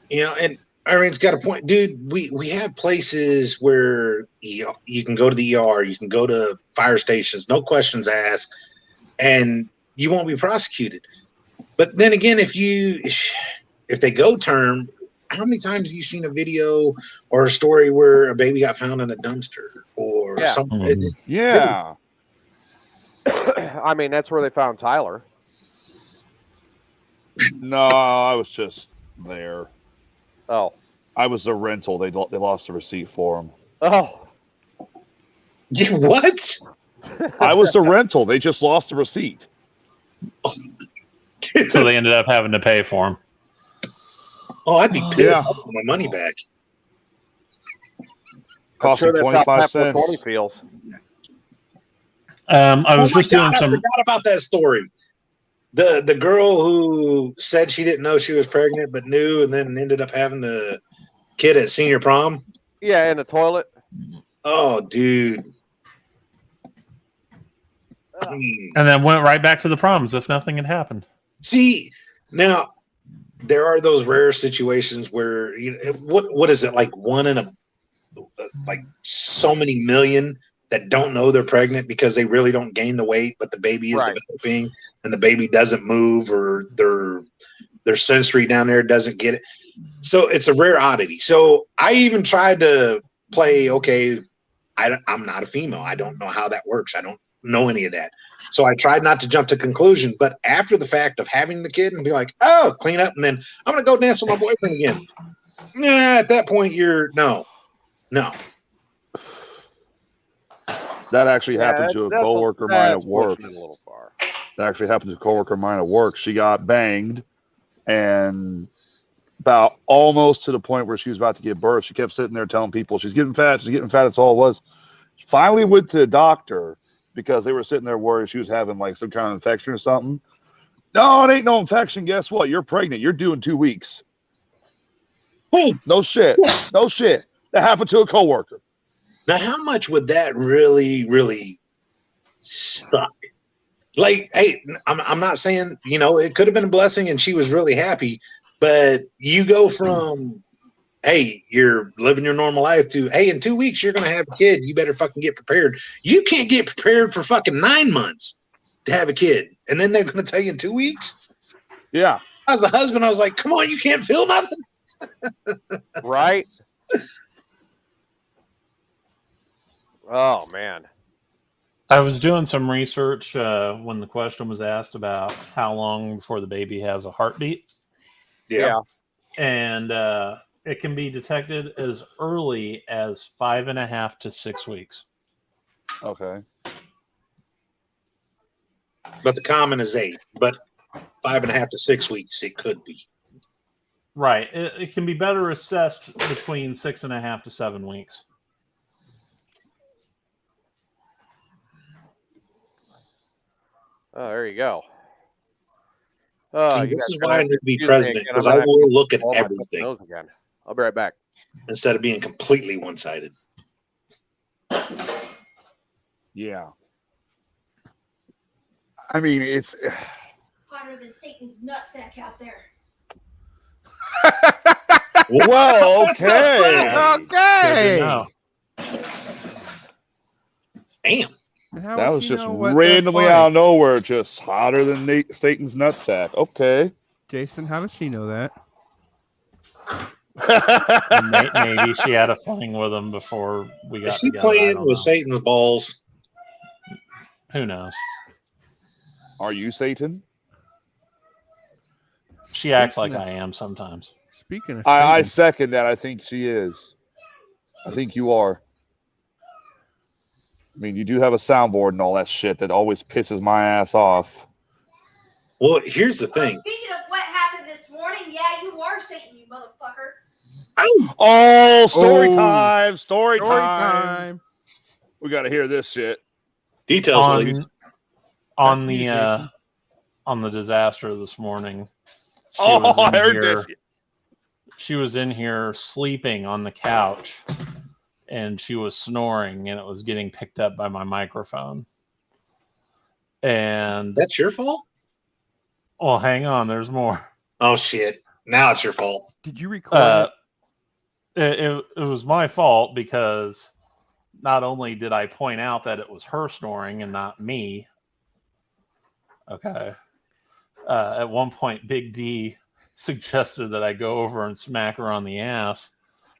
And Irene's got a point, dude. We have places where you can go to the ER, you can go to fire stations, no questions asked, and you won't be prosecuted. But then again, if they go term, how many times have you seen a video or a story where a baby got found in a dumpster or something? Yeah. I mean, that's where they found Tyler. No, I was just there. Oh. I was a rental. They lost the receipt for him. Oh. Yeah, what? I was the rental. They just lost the receipt. So they ended up having to pay for him. Oh, I'd be pissed. I'd want my money back. Cost me 25 cents. Feels. I was just doing some. I forgot about that story. The girl who said she didn't know she was pregnant but knew, and then ended up having the kid at senior prom. Yeah, in the toilet. Oh, dude. I mean, and then went right back to the prom as if nothing had happened. See, now there are those rare situations where what is it, like one in like so many million that don't know they're pregnant because they really don't gain the weight, but the baby is developing and the baby doesn't move, or their sensory down there doesn't get it. So it's a rare oddity. So I even tried to play, okay, I'm not a female. I don't know how that works. I don't know any of that. So I tried not to jump to conclusion, but after the fact of having the kid and be like, oh, clean up, and then I'm going to go dance with my boyfriend again. Nah, at that point, no. That actually happened to a coworker of mine at work. That actually happened to a coworker of mine at work. She got banged, and about almost to the point where she was about to give birth, she kept sitting there telling people she's getting fat. She's getting fat. That's all it was. She finally went to the doctor because they were sitting there worried she was having like some kind of infection or something. No, it ain't no infection. Guess what? You're pregnant. You're due in 2 weeks. No shit. No shit. That happened to a coworker. Now, how much would that really, really suck? Like, hey, I'm not saying, it could have been a blessing and she was really happy, but you go from, hey, you're living your normal life to, hey, in 2 weeks, you're going to have a kid. You better fucking get prepared. You can't get prepared for fucking 9 months to have a kid. And then they're going to tell you in 2 weeks? Yeah. As the husband, I was like, come on, you can't feel nothing? Right? Oh, man. I was doing some research when the question was asked about how long before the baby has a heartbeat. Yeah. And it can be detected as early as 5.5 to 6 weeks. Okay. But the common is 8. But 5.5 to 6 weeks, it could be. Right. It can be better assessed between 6.5 to 7 weeks. Oh, there you go. See, this is why I need to be president, because I will look at everything again. I'll be right back. instead of being completely one-sided. Yeah. I mean, it's hotter than Satan's nutsack out there. well, okay. Okay. Damn. That was just randomly out of nowhere, just hotter than Satan's nutsack. Okay. Jason, how does she know that? Maybe she had a fling with him before we got Is she together. playing with Satan's balls? Who knows? Are you Satan? She acts like I am sometimes. Speaking of I second that. I think she is. I think you are. I mean, you do have a soundboard and all that shit that always pisses my ass off. Well, here's the thing. Speaking of what happened this morning, yeah, you are Satan, you motherfucker. Oh, story time. Story time. We got to hear this shit. Details, please. On the disaster this morning. I heard this. She was in here sleeping on the couch, and she was snoring, and it was getting picked up by my microphone. And that's your fault? Well, hang on. There's more. Oh, shit. Now it's your fault. Did you record it was my fault because not only did I point out that it was her snoring and not me. Okay. At one point, Big D suggested that I go over and smack her on the ass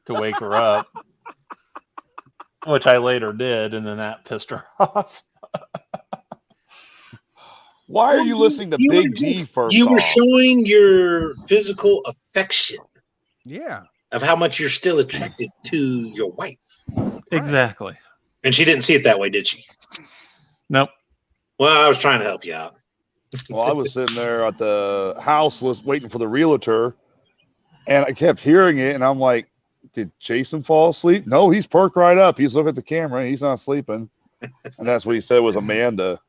to wake her up, which I later did, and then that pissed her off. Why are you listening to Big D first? You were showing your physical affection. Yeah. Of how much you're still attracted to your wife. Exactly. And she didn't see it that way, did she? Nope. Well, I was trying to help you out. Well, I was sitting there at the house waiting for the realtor, and I kept hearing it, and I'm like, did Jason fall asleep? No, he's perked right up. He's looking at the camera, and he's not sleeping. And that's what he said was Amanda.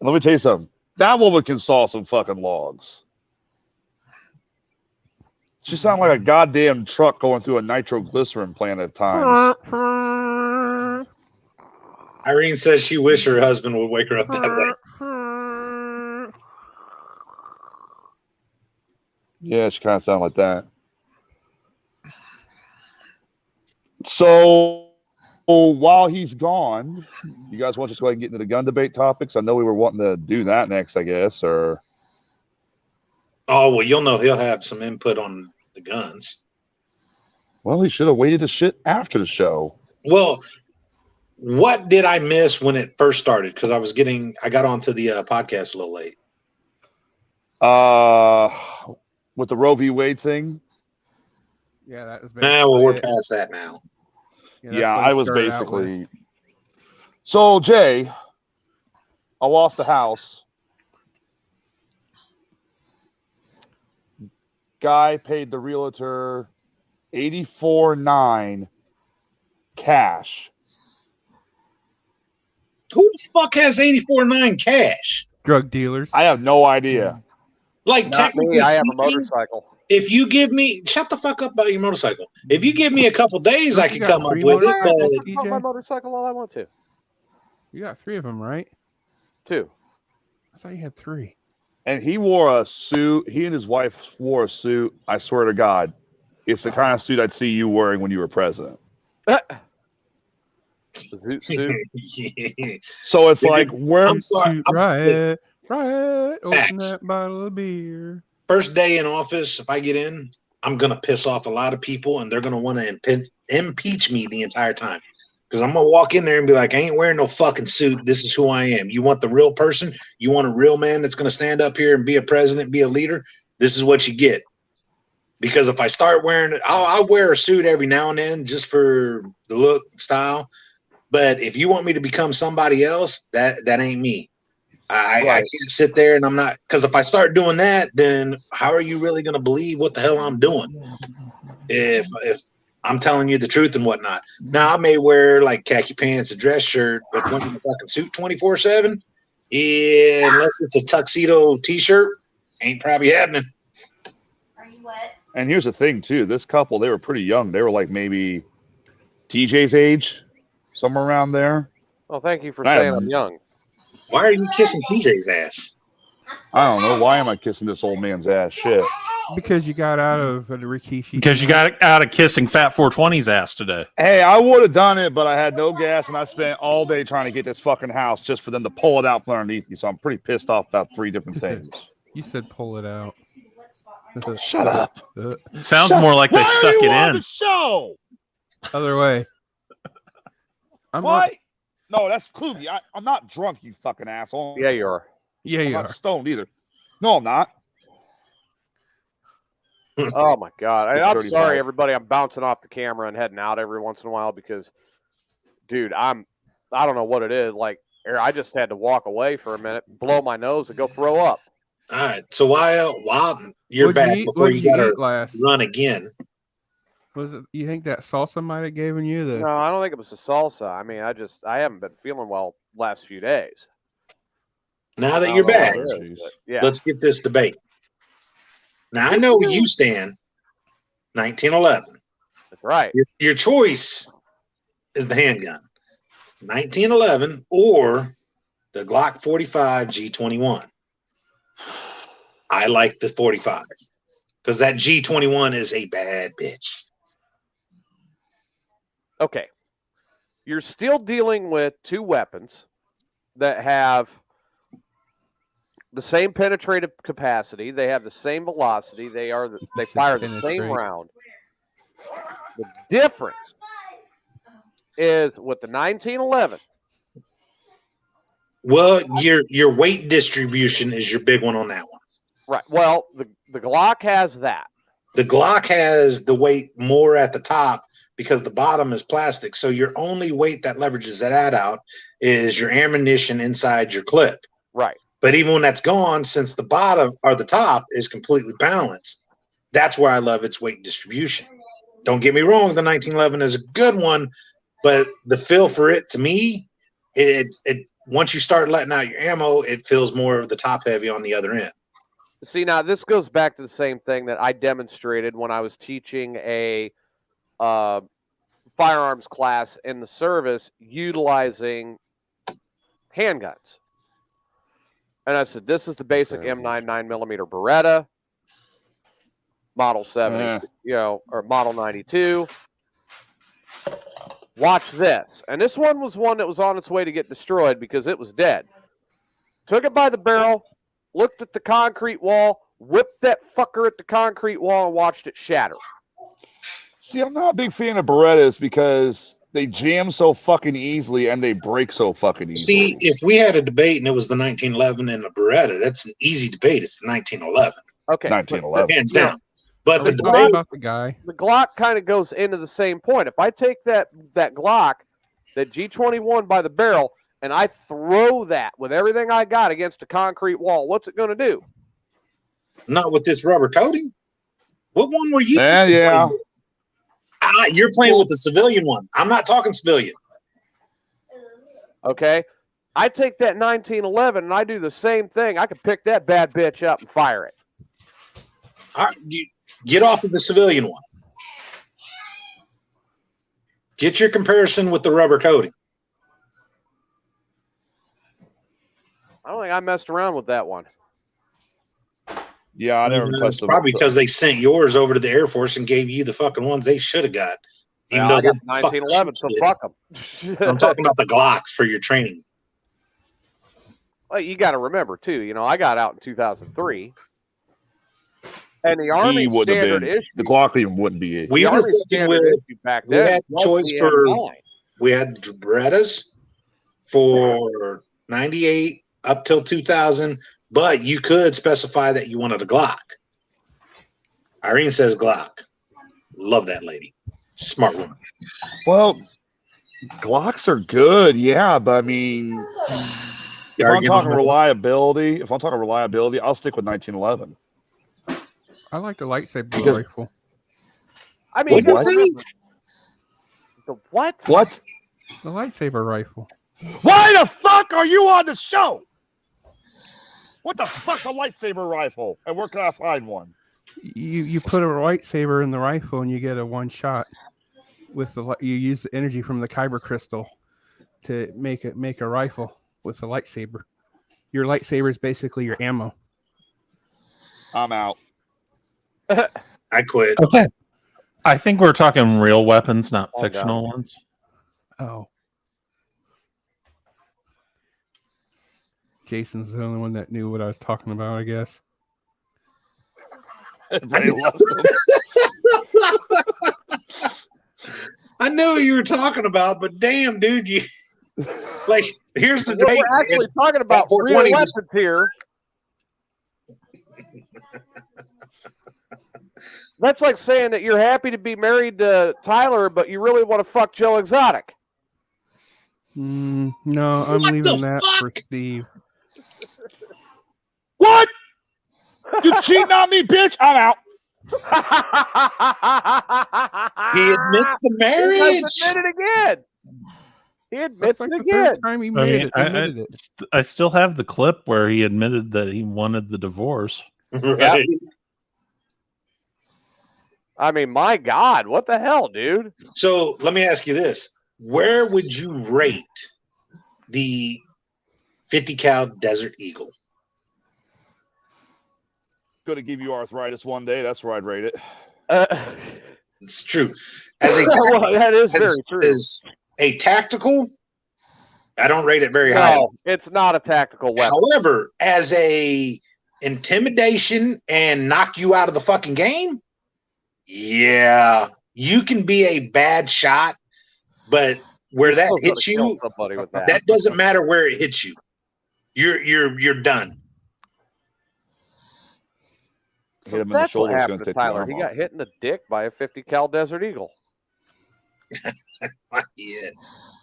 And let me tell you something. That woman can saw some fucking logs. She sounded like a goddamn truck going through a nitroglycerin plant at times. Irene says she wished her husband would wake her up that way. Yeah, she kind of sounded like that. So while he's gone, you guys want to just go ahead and get into the gun debate topics? I know we were wanting to do that next, I guess, or... Oh, well, you'll know he'll have some input on the guns. Well, he should have waited to shit after the show. Well, what did I miss when it first started? Because I got onto the podcast a little late. With the Roe v. Wade thing? Yeah, that was well, we're past that now. Yeah, I was basically... So, Jay, I lost the house. Guy paid the realtor $84,900 cash. Who the fuck has $84,900 cash? Drug dealers. I have no idea. Like, Not technically me, I have a speaking, motorcycle. If you give me, shut the fuck up about your motorcycle. If you give me a couple days, I could come up with it. I But can talk my motorcycle all I want to. You got 3 of them, right? 2. I thought you had 3. And he wore a suit. He and his wife wore a suit. I swear to God, it's the kind of suit I'd see you wearing when you were president. So it's like, I'm sorry. Riot. Open that bottle of beer. First day in office, if I get in, I'm going to piss off a lot of people, and they're going to want to impeach me the entire time. Because I'm going to walk in there and be like, I ain't wearing no fucking suit. This is who I am. You want the real person? You want a real man that's going to stand up here and be a president, be a leader? This is what you get. Because if I start wearing it, I'll wear a suit every now and then just for the look, style. But if you want me to become somebody else, that ain't me. I can't sit there and I'm not, because if I start doing that, then how are you really going to believe what the hell I'm doing? If I'm telling you the truth and whatnot. Now, I may wear like khaki pants, a dress shirt, but when you fucking suit 24/7, Yeah, unless it's a tuxedo T-shirt, ain't probably happening. Are you wet? And here's the thing, too. This couple, they were pretty young. They were like maybe TJ's age, somewhere around there. Well, thank you for saying I'm young. Why are you kissing TJ's ass? I don't know. Why am I kissing this old man's ass? Shit. Because you got out of the Rikishi. Because you got out of kissing Fat 420's ass today. Hey, I would have done it, but I had no gas, and I spent all day trying to get this fucking house just for them to pull it out from underneath me. So I'm pretty pissed off about 3 different things. You said pull it out. Shut up. Sounds more like they stuck it in. The show? Other way. What? No, that's Kluge. I'm not drunk, you fucking asshole. Yeah, you are. Yeah, I'm you not are. stoned either. No, I'm not. Oh my God! I'm dirty sorry, ball. everybody. I'm bouncing off the camera and heading out every once in a while because, dude, I don't know what it is. Like, I just had to walk away for a minute, blow my nose, and go throw up. All right. So while you're back before you gotta run again. Was it? You think that salsa might have given you the? No, I don't think it was the salsa. I mean, I haven't been feeling well last few days. Now that you're back, yeah. Let's get this debate. Now I know where you stand. 1911. That's right. Your choice is the handgun. 1911 or the Glock 45 G21. I like the 45 because that G21 is a bad bitch. Okay. You're still dealing with 2 weapons that have the same penetrative capacity. They have the same velocity. They fire the same round. The difference is with the 1911. Well, your weight distribution is your big one on that one. Right. Well, the Glock has that. The Glock has the weight more at the top because the bottom is plastic. So your only weight that leverages that out is your ammunition inside your clip. Right. But even when that's gone, since the bottom or the top is completely balanced, that's where I love its weight distribution. Don't get me wrong, the 1911 is a good one, but the feel for it, to me, it once you start letting out your ammo, it feels more of the top heavy on the other end. See, now this goes back to the same thing that I demonstrated when I was teaching a firearms class in the service utilizing handguns. And I said, this is the basic M9 9mm Beretta, Model 70, or Model 92. Watch this. And this one was one that was on its way to get destroyed because it was dead. Took it by the barrel, looked at the concrete wall, whipped that fucker at the concrete wall, and watched it shatter. See, I'm not a big fan of Berettas because they jam so fucking easily and they break so fucking easily. See, if we had a debate and it was the 1911 and the Beretta, that's an easy debate. It's the 1911. Okay. 1911. Hands down. But the Glock, debate, about the guy. The Glock kind of goes into the same point. If I take that Glock, that G21 by the barrel, and I throw that with everything I got against a concrete wall, what's it going to do? not with this rubber coating. What one were you? Yeah. You're playing with the civilian one. I'm not talking civilian. Okay. I take that 1911 and I do the same thing. I can pick that bad bitch up and fire it. All right, you get off of the civilian one. Get your comparison with the rubber coating. I don't think I messed around with that one. Yeah, I never touched It's them. probably because they sent yours over to the Air Force and gave you the fucking ones they should have got. Even though I got 1911, so fuck them. I'm talking about the Glocks for your training. Well, you got to remember, too, you know, I got out in 2003. And the Army standard issue. The Glock even wouldn't be it. We were sticking with back we then. had choice for we had Berettas for 98 up till 2000, but you could specify that you wanted a Glock. Irene says Glock. Love that lady. Smart woman. Well, Glocks are good, yeah, but I mean, if I'm talking reliability, I'll stick with 1911. I like the lightsaber rifle. I mean, what'd you say? The what? What? The lightsaber rifle. Why the fuck are you on the show? What the fuck's a lightsaber rifle? And where can I find one? You put a lightsaber in the rifle and you get a one shot with the. You use the energy from the kyber crystal to make a rifle with a lightsaber. Your lightsaber is basically your ammo. I'm out. I quit. Okay. I think we're talking real weapons, not fictional ones. Oh. Jason's the only one that knew what I was talking about, I guess. I knew what you were talking about, but damn, dude, you like. Here's the debate. We're actually talking about real weapons here. That's like saying that you're happy to be married to Tyler, but you really want to fuck Joe Exotic. No, I'm leaving that for Steve. What? You cheating on me, bitch? I'm out. He admits the marriage. He admitted it again. He admits it again. Time he admitted it. I still have the clip where he admitted that he wanted the divorce. Right. I mean, my God, what the hell, dude? So let me ask you this. Where would you rate the 50 cal Desert Eagle? Going to give you arthritis one day. That's where I'd rate it. It's true. As a well, that is very true. As a tactical, I don't rate it very high. No, it's not a tactical weapon. However, as a intimidation and knock you out of the fucking game, yeah, you can be a bad shot, but where that hits you, that doesn't matter where it hits you. You're done. So that's what happened to Tyler. He got hit in the dick by a 50 cal Desert Eagle. Yeah.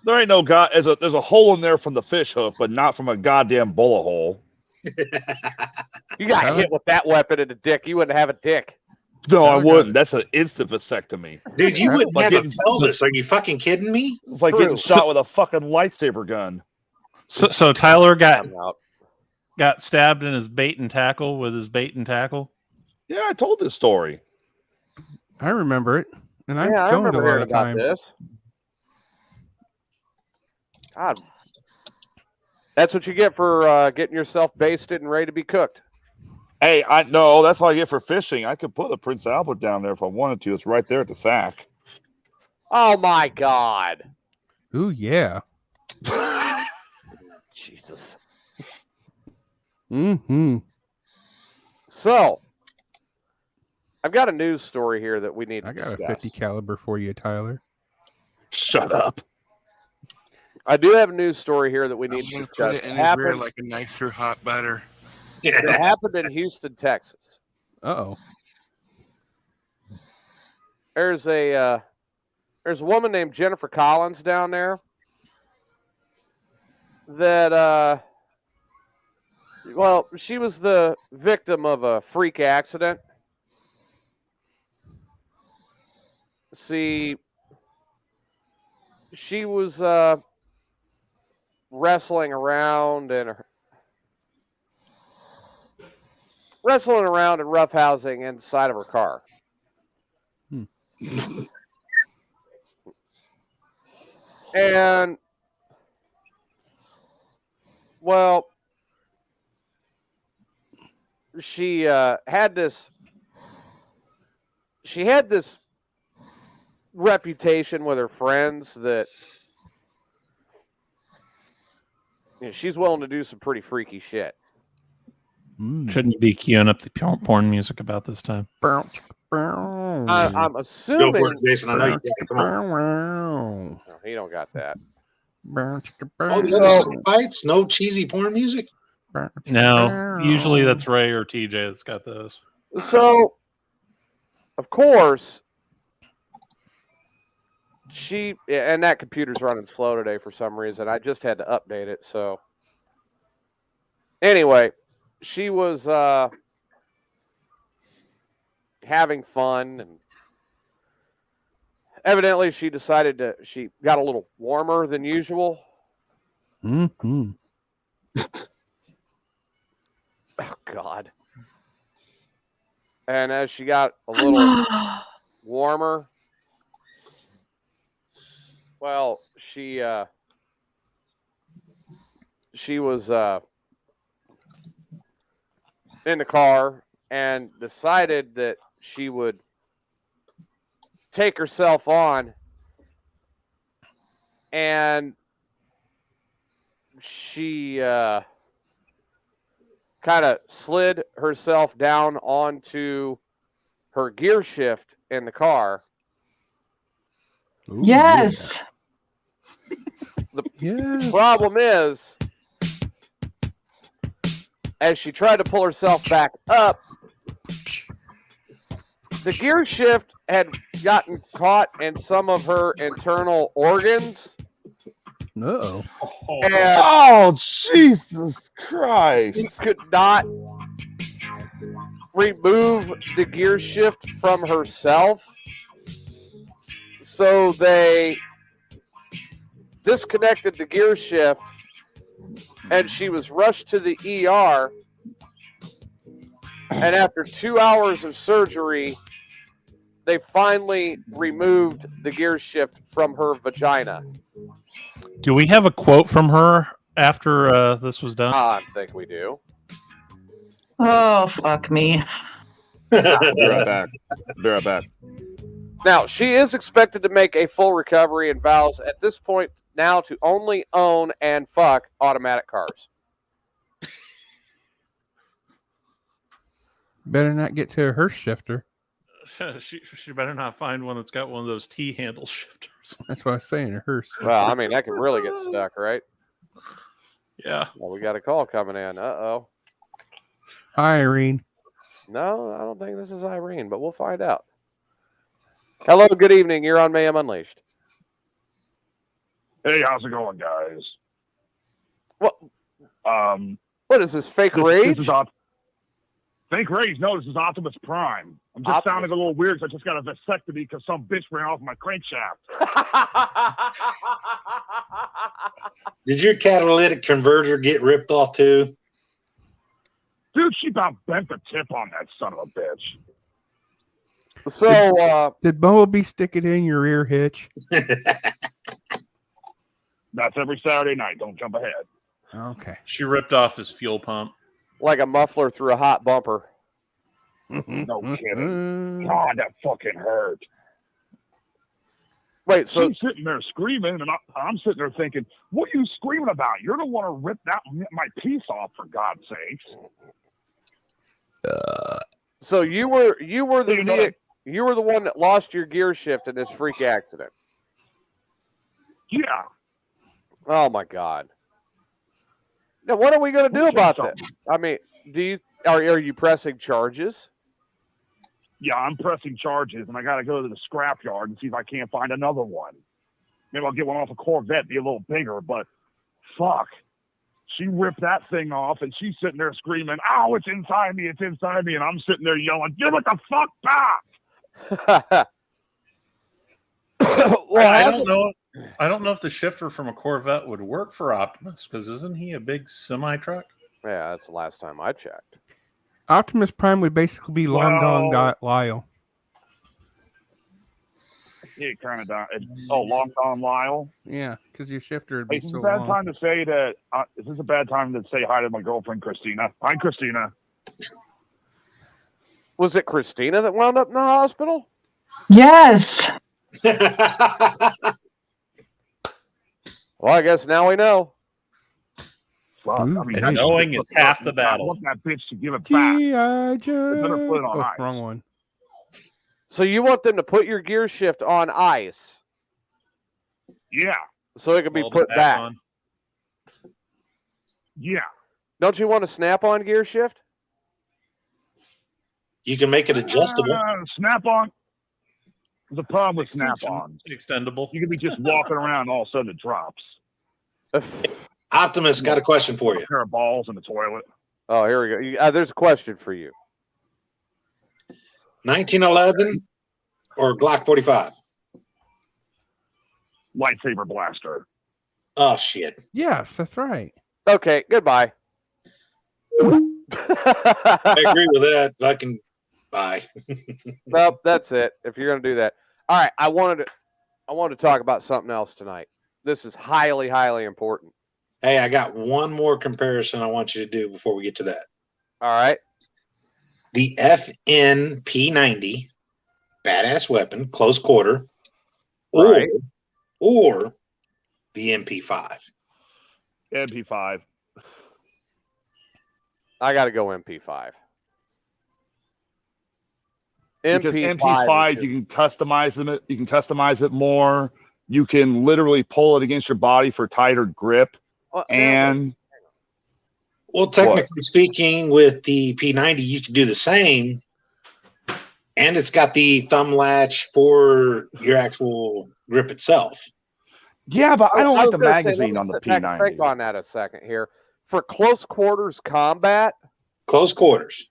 There ain't no god. There's a hole in there from the fish hook, but not from a goddamn bullet hole. You got hit with that weapon in the dick. You wouldn't have a dick. No, I wouldn't. That's an instant vasectomy. Dude, you wouldn't have a pelvis. Are you fucking kidding me? It's like getting shot with a fucking lightsaber gun. So Tyler got stabbed in his bait and tackle with his bait and tackle. Yeah, I told this story. I remember it, and I'm I stoned a remember lot hearing of about times. this. God, that's what you get for getting yourself basted and ready to be cooked. Hey, I know that's what I get for fishing. I could put a Prince Albert down there if I wanted to. It's right there at the sack. Oh my God! Ooh yeah. Jesus. Mm-hmm. So, I've got a news story here that we need to discuss. I got a 50 caliber for you, Tyler. Shut up. I do have a news story here that we need to discuss. Put it in his rear like a knife through hot butter. It happened in Houston, Texas. Uh-oh. There's a woman named Jennifer Collins down there that well, she was the victim of a freak accident. See, she was wrestling around and roughhousing inside of her car. And well, she had this reputation with her friends that she's willing to do some pretty freaky shit. Shouldn't you be queuing up the porn music about this time? I'm assuming. Go for it, Jason. I know you got it. Come on. No, he don't got that. Oh, the other side bites? No cheesy porn music? No, usually that's Ray or TJ that's got those. So, of course, and that computer's running slow today for some reason. I just had to update it. So, anyway, she was having fun, and evidently she got a little warmer than usual. Mm-hmm. Oh, God. And as she got a little warmer, well, she was in the car and decided that she would take herself on, and she kind of slid herself down onto her gear shift in the car. Ooh, Yes. The problem is, as she tried to pull herself back up, the gear shift had gotten caught in some of her internal organs. Uh-oh. Oh, Jesus Christ. She could not remove the gear shift from herself. So they disconnected the gear shift, and she was rushed to the ER. And after 2 hours of surgery, they finally removed the gear shift from her vagina. Do we have a quote from her after this was done? I think we do. Oh, fuck me. Be right back. Be right back. Now, she is expected to make a full recovery and vows at this point now to only own and fuck automatic cars. Better not get to a hearse shifter. She better not find one that's got one of those T-handle shifters. That's what I was saying, a hearse. Well, I mean, that could really get stuck, right? Yeah. Well, we got a call coming in. Uh-oh. Hi, Irene. No, I don't think this is Irene, but we'll find out. Hello, good evening. You're on Mayhem Unleashed. Hey, how's it going, guys? What? What is this, fake rage? This is fake rage? No, this is Optimus Prime. I'm just sounding a little weird because I just got a vasectomy because some bitch ran off my crankshaft. Did your catalytic converter get ripped off too? Dude, she about bent the tip on that son of a bitch. So, did Bumblebee stick it in your ear hitch? That's every Saturday night. Don't jump ahead. Okay. She ripped off his fuel pump. Like a muffler through a hot bumper. No kidding. God, that fucking hurt. Wait, so she's sitting there screaming, and I'm sitting there thinking, what are you screaming about? You're the one who ripped my piece off, for God's sakes. So you were the one that lost your gear shift in this freak accident. Yeah. Oh my God. Now what are we going to do about this? I mean, are you pressing charges? Yeah, I'm pressing charges, and I got to go to the scrapyard and see if I can't find another one. Maybe I'll get one off a Corvette, be a little bigger, but fuck. She ripped that thing off, and she's sitting there screaming, "Oh, it's inside me, and I'm sitting there yelling, "Give it the fuck back!" Well, I don't know. I don't know if the shifter from a Corvette would work for Optimus, because isn't he a big semi-truck? Yeah, that's the last time I checked. Optimus Prime would basically be Long Gone Lyle. Yeah, kind of down. Long Gone Lyle? Yeah, because your shifter would be Is so this a bad long. time to say that? Is this a bad time to say hi to my girlfriend, Christina? Hi, Christina. Was it Christina that wound up in the hospital? Yes. Well, I guess now we know. Fuck, I mean, And knowing is half the battle. I want that bitch to give it back. G.I. Joe. Better put it on Oh, ice. wrong one. So you want them to put your gear shift on ice? Yeah. So it can be Hold put it back. on. Yeah. Don't you want a snap-on gear shift? You can make it adjustable. Snap-on. There's a problem with snap-on. Extendable. You could be just walking around, and all of a sudden it drops. Optimus, got a question for you. A pair of balls in the toilet. Oh, here we go. There's a question for you. 1911 or Glock 45? Lightsaber blaster. Oh, shit. Yes, that's right. Okay, goodbye. I agree with that. Fucking bye. Well, that's it. If you're gonna do that, all right. I wanted to talk about something else tonight. This is highly, highly important. Hey, I got one more comparison I want you to do before we get to that. All right. The FNP90, badass weapon, close quarter, Right. or the MP5. MP5. I got to go MP5. Because MP5 you can customize them. You can customize it more. You can literally pull it against your body for tighter grip. And well, technically speaking, with the P90, you can do the same, and it's got the thumb latch for your actual grip itself. Yeah, but I don't like the magazine on the P90. Think on that a second here. For close quarters combat, close quarters,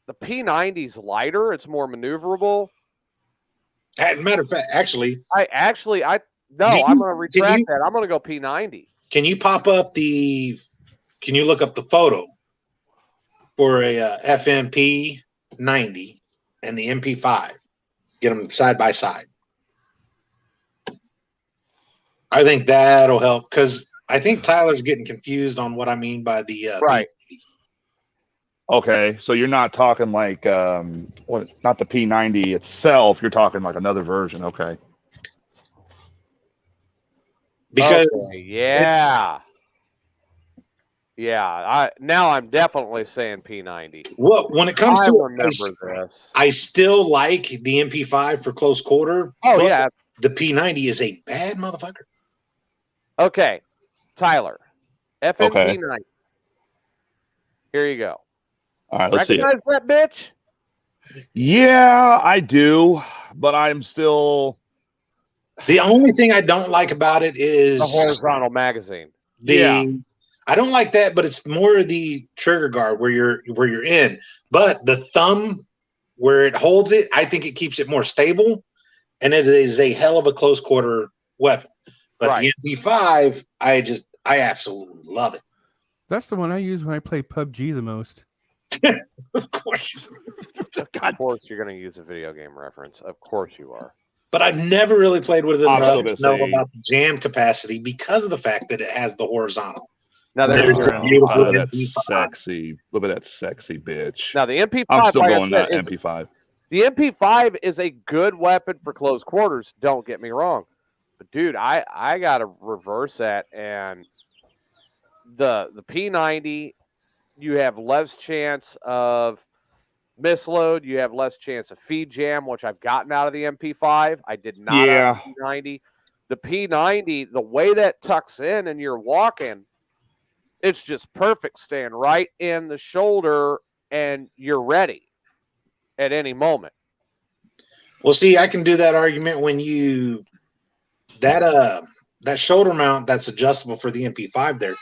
the P90's lighter. It's more maneuverable. As a matter of fact, I'm going to retract that. I'm going to go P90. Can you pop up can you look up the photo for a FMP 90 and the MP5? Get them side by side. I think that'll help because I think Tyler's getting confused on what I mean by the right. Okay, so you're not talking like not the P90 itself. You're talking like another version. Okay. Because now I'm definitely saying P90. Well, when it comes to this, I still like the MP5 for close quarter. Oh yeah, the P90 is a bad motherfucker. Okay, Tyler, FNP90. Here you go. All right, let's see it. Recognize that bitch? Yeah, I do, but I'm still. The only thing I don't like about it is the horizontal magazine. I don't like that, but it's more the trigger guard where you're in. But the thumb where it holds it, I think it keeps it more stable, and it is a hell of a close quarter weapon. But the MP5, I absolutely love it. That's the one I use when I play PUBG the most. Of course. Of course you're going to use a video game reference. Of course you are. But I've never really played with it enough to know about the jam capacity because of the fact that it has the horizontal. Now there's a beautiful MP5. Sexy. Look at that sexy bitch. Now the MP5. I'm still going that MP5. The MP5 is a good weapon for close quarters. Don't get me wrong, but dude, I gotta reverse that. And the P90, you have less chance of misload. You have less chance of feed jam, which I've gotten out of the MP5. I did not out of the P90. The P90, the way that tucks in and you're walking, it's just perfect. Staying right in the shoulder and you're ready at any moment. Well, see, I can do that argument when that shoulder mount that's adjustable for the MP5 there.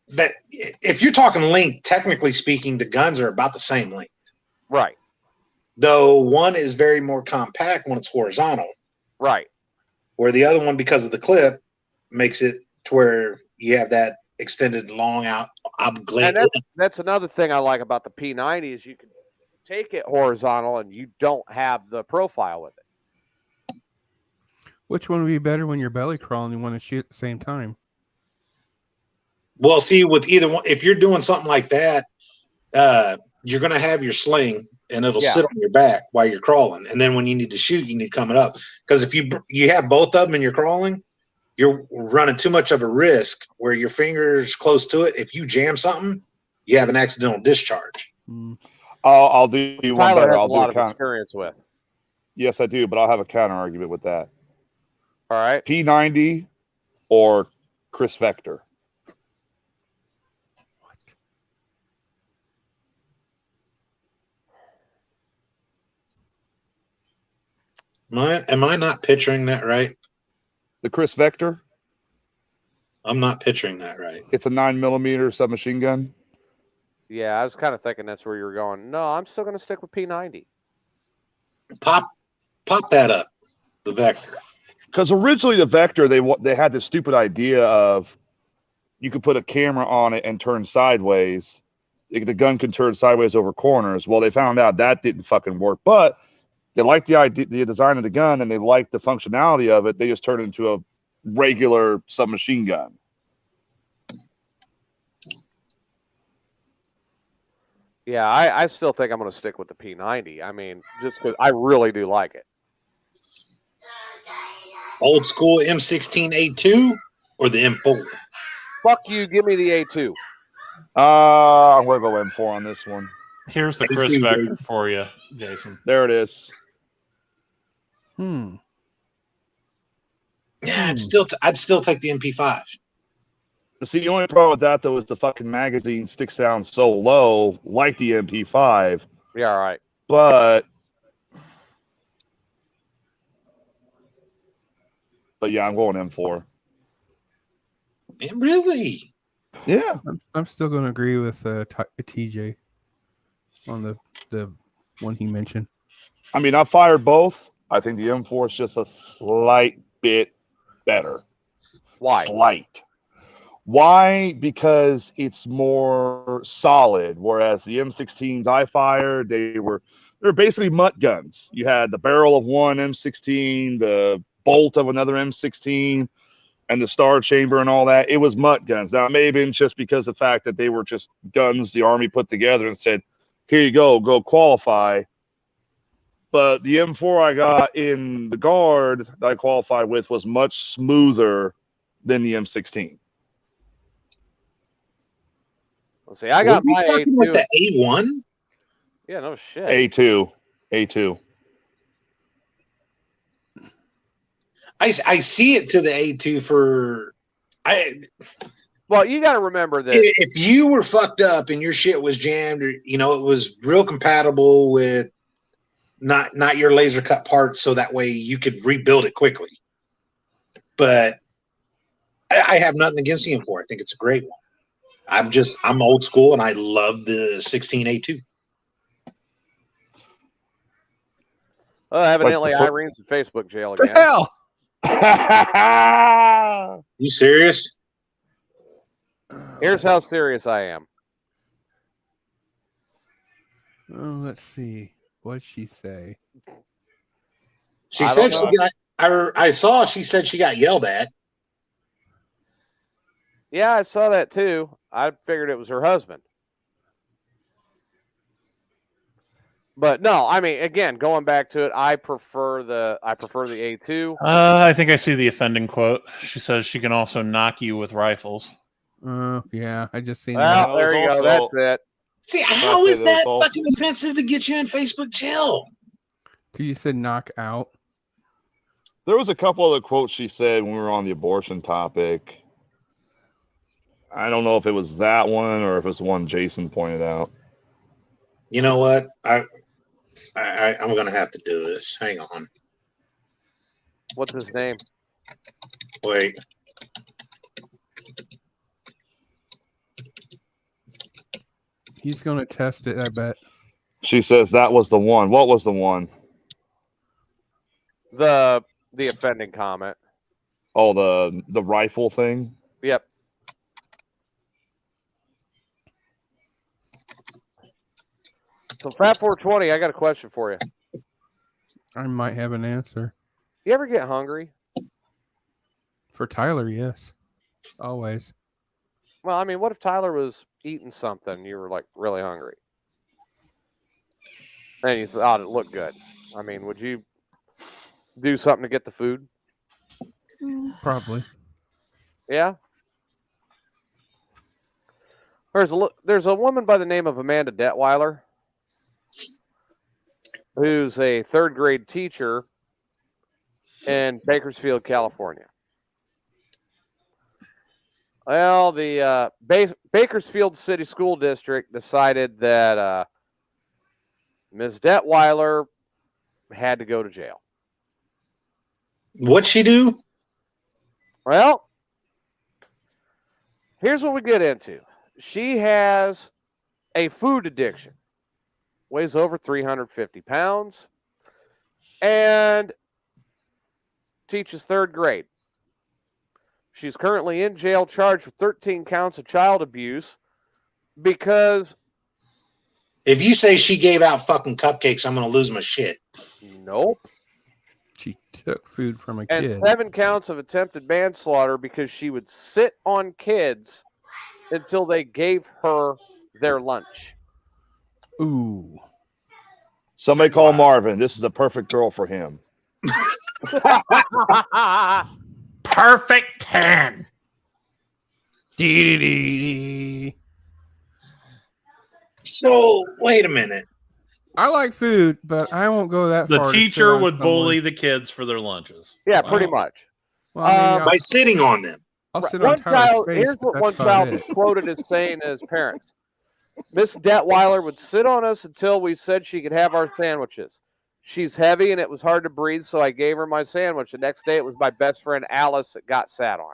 That if you're talking length, technically speaking, the guns are about the same length. Right. Though one is very more compact when it's horizontal. Right. Where the other one, because of the clip, makes it to where you have that extended long out blade. And that's another thing I like about the P90 is you can take it horizontal and you don't have the profile with it. Which one would be better when you're belly crawling and want to shoot at the same time? Well, see, with either one, if you're doing something like that, you're going to have your sling and it'll sit on your back while you're crawling. And then when you need to shoot, you need coming up. Because if you have both of them and you're crawling, you're running too much of a risk where your finger's close to it. If you jam something, you have an accidental discharge. I'll do you one Tyler better. has I'll a do lot a of experience with. Yes, I do, but I'll have a counter argument with that. All right. P90 or Chris Vector. Am I not picturing that right? The Chris Vector? I'm not picturing that right. It's a 9mm submachine gun. Yeah, I was kind of thinking that's where you were going. No, I'm still going to stick with P90. Pop that up, the Vector. Because originally the Vector, they had this stupid idea of you could put a camera on it and turn sideways. The gun can turn sideways over corners. Well, they found out that didn't fucking work, but they liked the idea, the design of the gun, and they liked the functionality of it. They just turned it into a regular submachine gun. Yeah, I still think I'm going to stick with the P90. I mean, just because I really do like it. Old school M16A2 or the M4? Fuck you, give me the A2. I'm going to go M4 on this one. Here's the Chris Vector for you, Jason. There it is. Yeah, I'd still take the MP5. See, the only problem with that, though, is the fucking magazine sticks down so low, like the MP5. Yeah, all right. But yeah, I'm going M4. Really? Yeah. I'm still going to agree with TJ on the one he mentioned. I mean, I fired both. I think the M4 is just a slight bit better. Why? Slight. Why? Because it's more solid, whereas the M16s I fired, they're basically mutt guns. You had the barrel of one M16, the bolt of another M16, and the star chamber and all that. It was mutt guns. Now, it may have been just because of the fact that they were just guns the Army put together and said, here you go qualify. But the M4 I got in the Guard that I qualified with was much smoother than the M16. Let's see, I got my A2 with the A1. Yeah, no shit. A2. I see it to the A2 for Well, you got to remember that if you were fucked up and your shit was jammed, or it was real compatible with not your laser cut parts, so that way you could rebuild it quickly. But I have nothing against the M4. I think it's a great one. I'm old school and I love the 16A2. Well, evidently Irene's in Facebook jail again. Hell. You serious? Here's how serious I am. Oh, let's see. What did she say? She said she got. I saw. She said she got yelled at. Yeah, I saw that too. I figured it was her husband. But no, I mean, again, going back to it, I prefer the A2. I think I see the offending quote. She says she can also knock you with rifles. Yeah, I just seen that. There you go. That's it. See, how is that fucking offensive to get you in Facebook jail? Because you said knock out. There was a couple other quotes she said when we were on the abortion topic. I don't know if it was that one or if it's the one Jason pointed out. You know what? I'm gonna have to do this. Hang on. What's his name? Wait. He's gonna test it, I bet. She says that was the one. What was the one? The offending comment. Oh, the rifle thing? Yep. So Fat 420, I got a question for you. I might have an answer. You ever get hungry? For Tyler, yes. Always. Well, I mean, what if Tyler was eating something and you were like really hungry? And you thought it looked good. I mean, would you do something to get the food? Probably. Yeah. There's a woman by the name of Amanda Detweiler who's a third grade teacher in Bakersfield, California. Well, the Bakersfield City School District decided that Ms. Detweiler had to go to jail. What'd she do? Well, here's what we get into. She has a food addiction, weighs over 350 pounds, and teaches third grade. She's currently in jail charged with 13 counts of child abuse because... If you say she gave out fucking cupcakes, I'm going to lose my shit. Nope. She took food from a And kid. 7 counts of attempted manslaughter because she would sit on kids until they gave her their lunch. Ooh. Somebody call Marvin. This is a perfect girl for him. Perfect 10. So, wait a minute. I like food, but I won't go that The far. teacher would bully the kids for their lunches. Yeah, pretty much. Well, I mean, by sitting on them. I'll sit on Tyler's face, here's but what one that's about child it. was quoted as saying to his parents. Miss Detweiler would sit on us until we said she could have our sandwiches. She's heavy and it was hard to breathe, so I gave her my sandwich. The next day it was my best friend Alice that got sat on.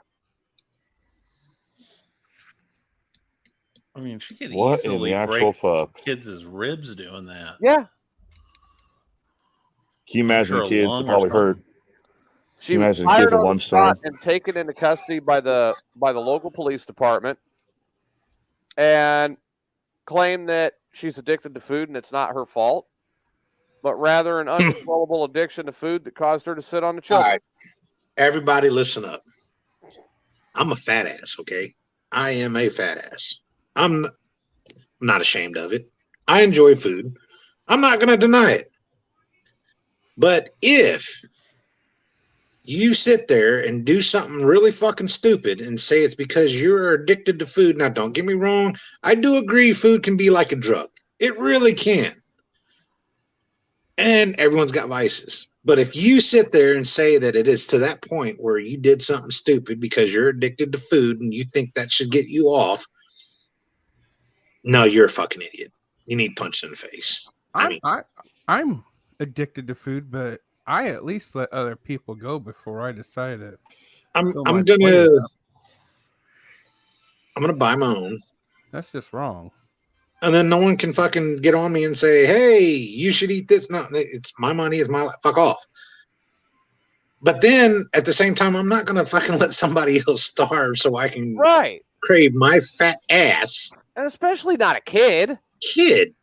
I mean, she could What in easily the actual break fuck? kids' ribs doing that. Yeah. Can you imagine sure the a kids lung or probably hurt? something. She Can you was imagine the kids fired at on the lunchtime? spot and taken into custody by the local police department, and claimed that she's addicted to food and it's not her fault, but rather an uncontrollable addiction to food that caused her to sit on the All children. right. Everybody listen up. I'm a fat ass, okay? I am a fat ass. I'm not ashamed of it. I enjoy food. I'm not going to deny it. But if you sit there and do something really fucking stupid and say it's because you're addicted to food, now don't get me wrong, I do agree food can be like a drug. It really can. And everyone's got vices. But if you sit there and say that it is to that point where you did something stupid because you're addicted to food and you think that should get you off, no, you're a fucking idiot. You need punched in the face. I'm addicted to food, but I at least let other people go before I decide it. I'm gonna buy my own. That's just wrong. And then no one can fucking get on me and say, hey, you should eat this. No, it's my money, it's my life. Fuck off. But then at the same time, I'm not going to fucking let somebody else starve so I can crave my fat ass. And especially not a kid. Kid.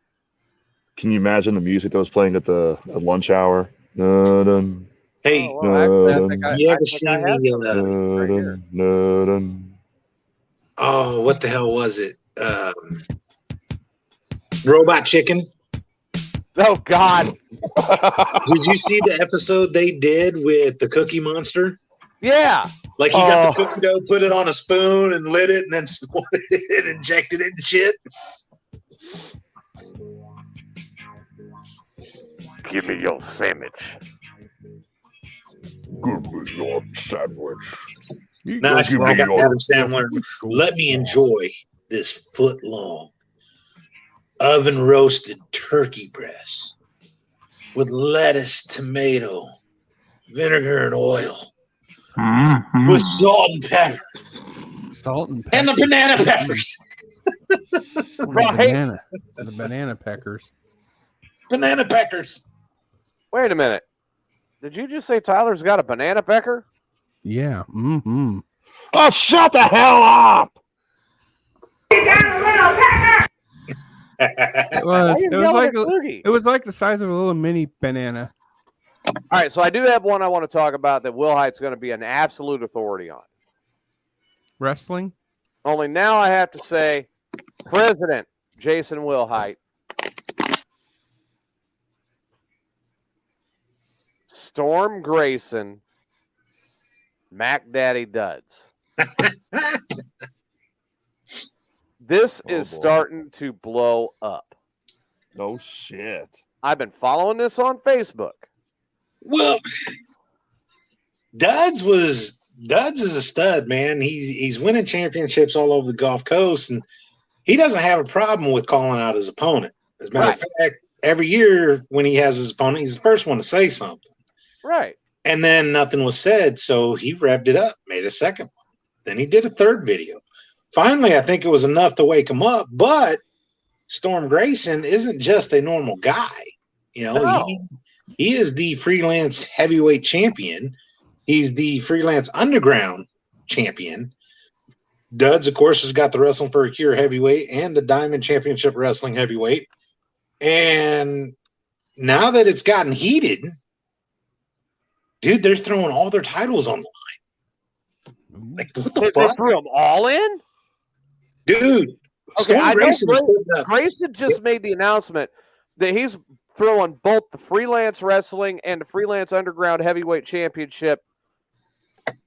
Can you imagine the music that was playing at the lunch hour? Dun, Hey, dun, dun, you ever seen the oh, what the hell was it? Robot Chicken. Oh God! Did you see the episode they did with the Cookie Monster? Yeah. Like he got the cookie dough, put it on a spoon, and lit it, and then snorted it, and injected it and shit. Give me your sandwich. Give me your sandwich. Now I got Adam Sandler. Let me enjoy this foot-long oven-roasted turkey breast with lettuce, tomato, vinegar, and oil, with salt and pepper, and the banana peppers. Right. The banana peckers. Banana peckers. Wait a minute. Did you just say Tyler's got a banana pecker? Yeah. Mm-hmm. Oh, shut the hell up! It was like the size of a little mini banana. All right, so I do have one I want to talk about that Will Height's going to be an absolute authority on. Wrestling? Only now I have to say, President Jason Wilhite, Storm Grayson, Mac Daddy Duds. This is starting to blow up. No shit. I've been following this on Facebook. Well, Duds is a stud, man. He's winning championships all over the Gulf Coast, and he doesn't have a problem with calling out his opponent. As a matter of fact, every year when he has his opponent, he's the first one to say something. Right. And then nothing was said, so he revved it up, made a second one. Then he did a third video. Finally, I think it was enough to wake him up, but Storm Grayson isn't just a normal guy. You know, he is the freelance heavyweight champion. He's the freelance underground champion. Duds, of course, has got the Wrestling for a Cure heavyweight and the Diamond Championship Wrestling heavyweight. And now that it's gotten heated, dude, they're throwing all their titles on the line. Like, what the fuck? They threw them all in? Dude. Okay, I know Grayson just made the announcement that he's throwing both the Freelance Wrestling and the Freelance Underground Heavyweight Championship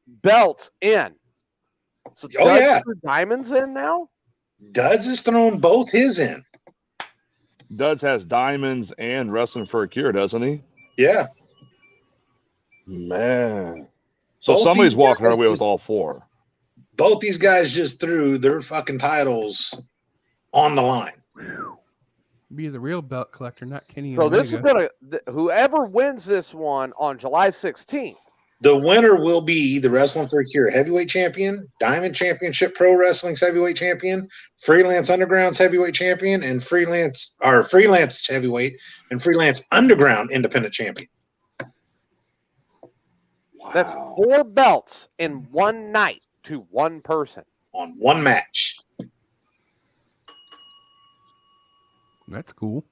belts in. So Duds threw Diamonds in now? Duds is throwing both his in. Duds has Diamonds and Wrestling for a Cure, doesn't he? Yeah. Man. So somebody's walking away with all four. Both these guys just threw their fucking titles on the line. Be the real belt collector, not Kenny. So Omega. this is gonna whoever wins this one on July 16th. The winner will be the Wrestling for a Cure heavyweight champion, Diamond Championship Pro Wrestling's heavyweight champion, Freelance Underground's heavyweight champion, and Freelance heavyweight and Freelance Underground independent champion. Wow. That's 4 belts in one night to one person on one match. That's cool.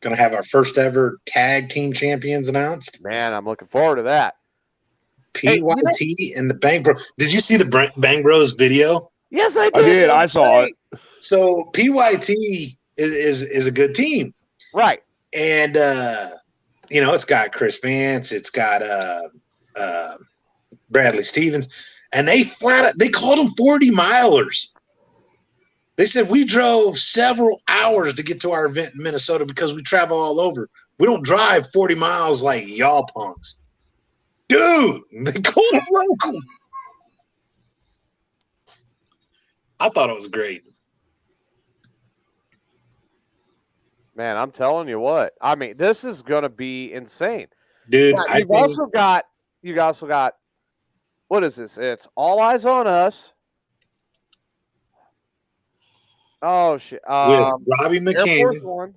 Going to have our first ever tag team champions announced. Man, I'm looking forward to that. PYT and the Bang Bros. Did you see the Bang Bros video? Yes, I did. I did. I saw it. So PYT is a good team, right? And it's got Chris Vance, it's got Bradley Stevens, and they called them 40 milers. They said we drove several hours to get to our event in Minnesota because we travel all over. We don't drive 40 miles like y'all punks. Dude, they called them local. I thought it was great. Man, I'm telling you what. I mean, this is going to be insane. Dude, now, you've also got what is this? It's All Eyes on Us. Oh shit! With Robbie McCann.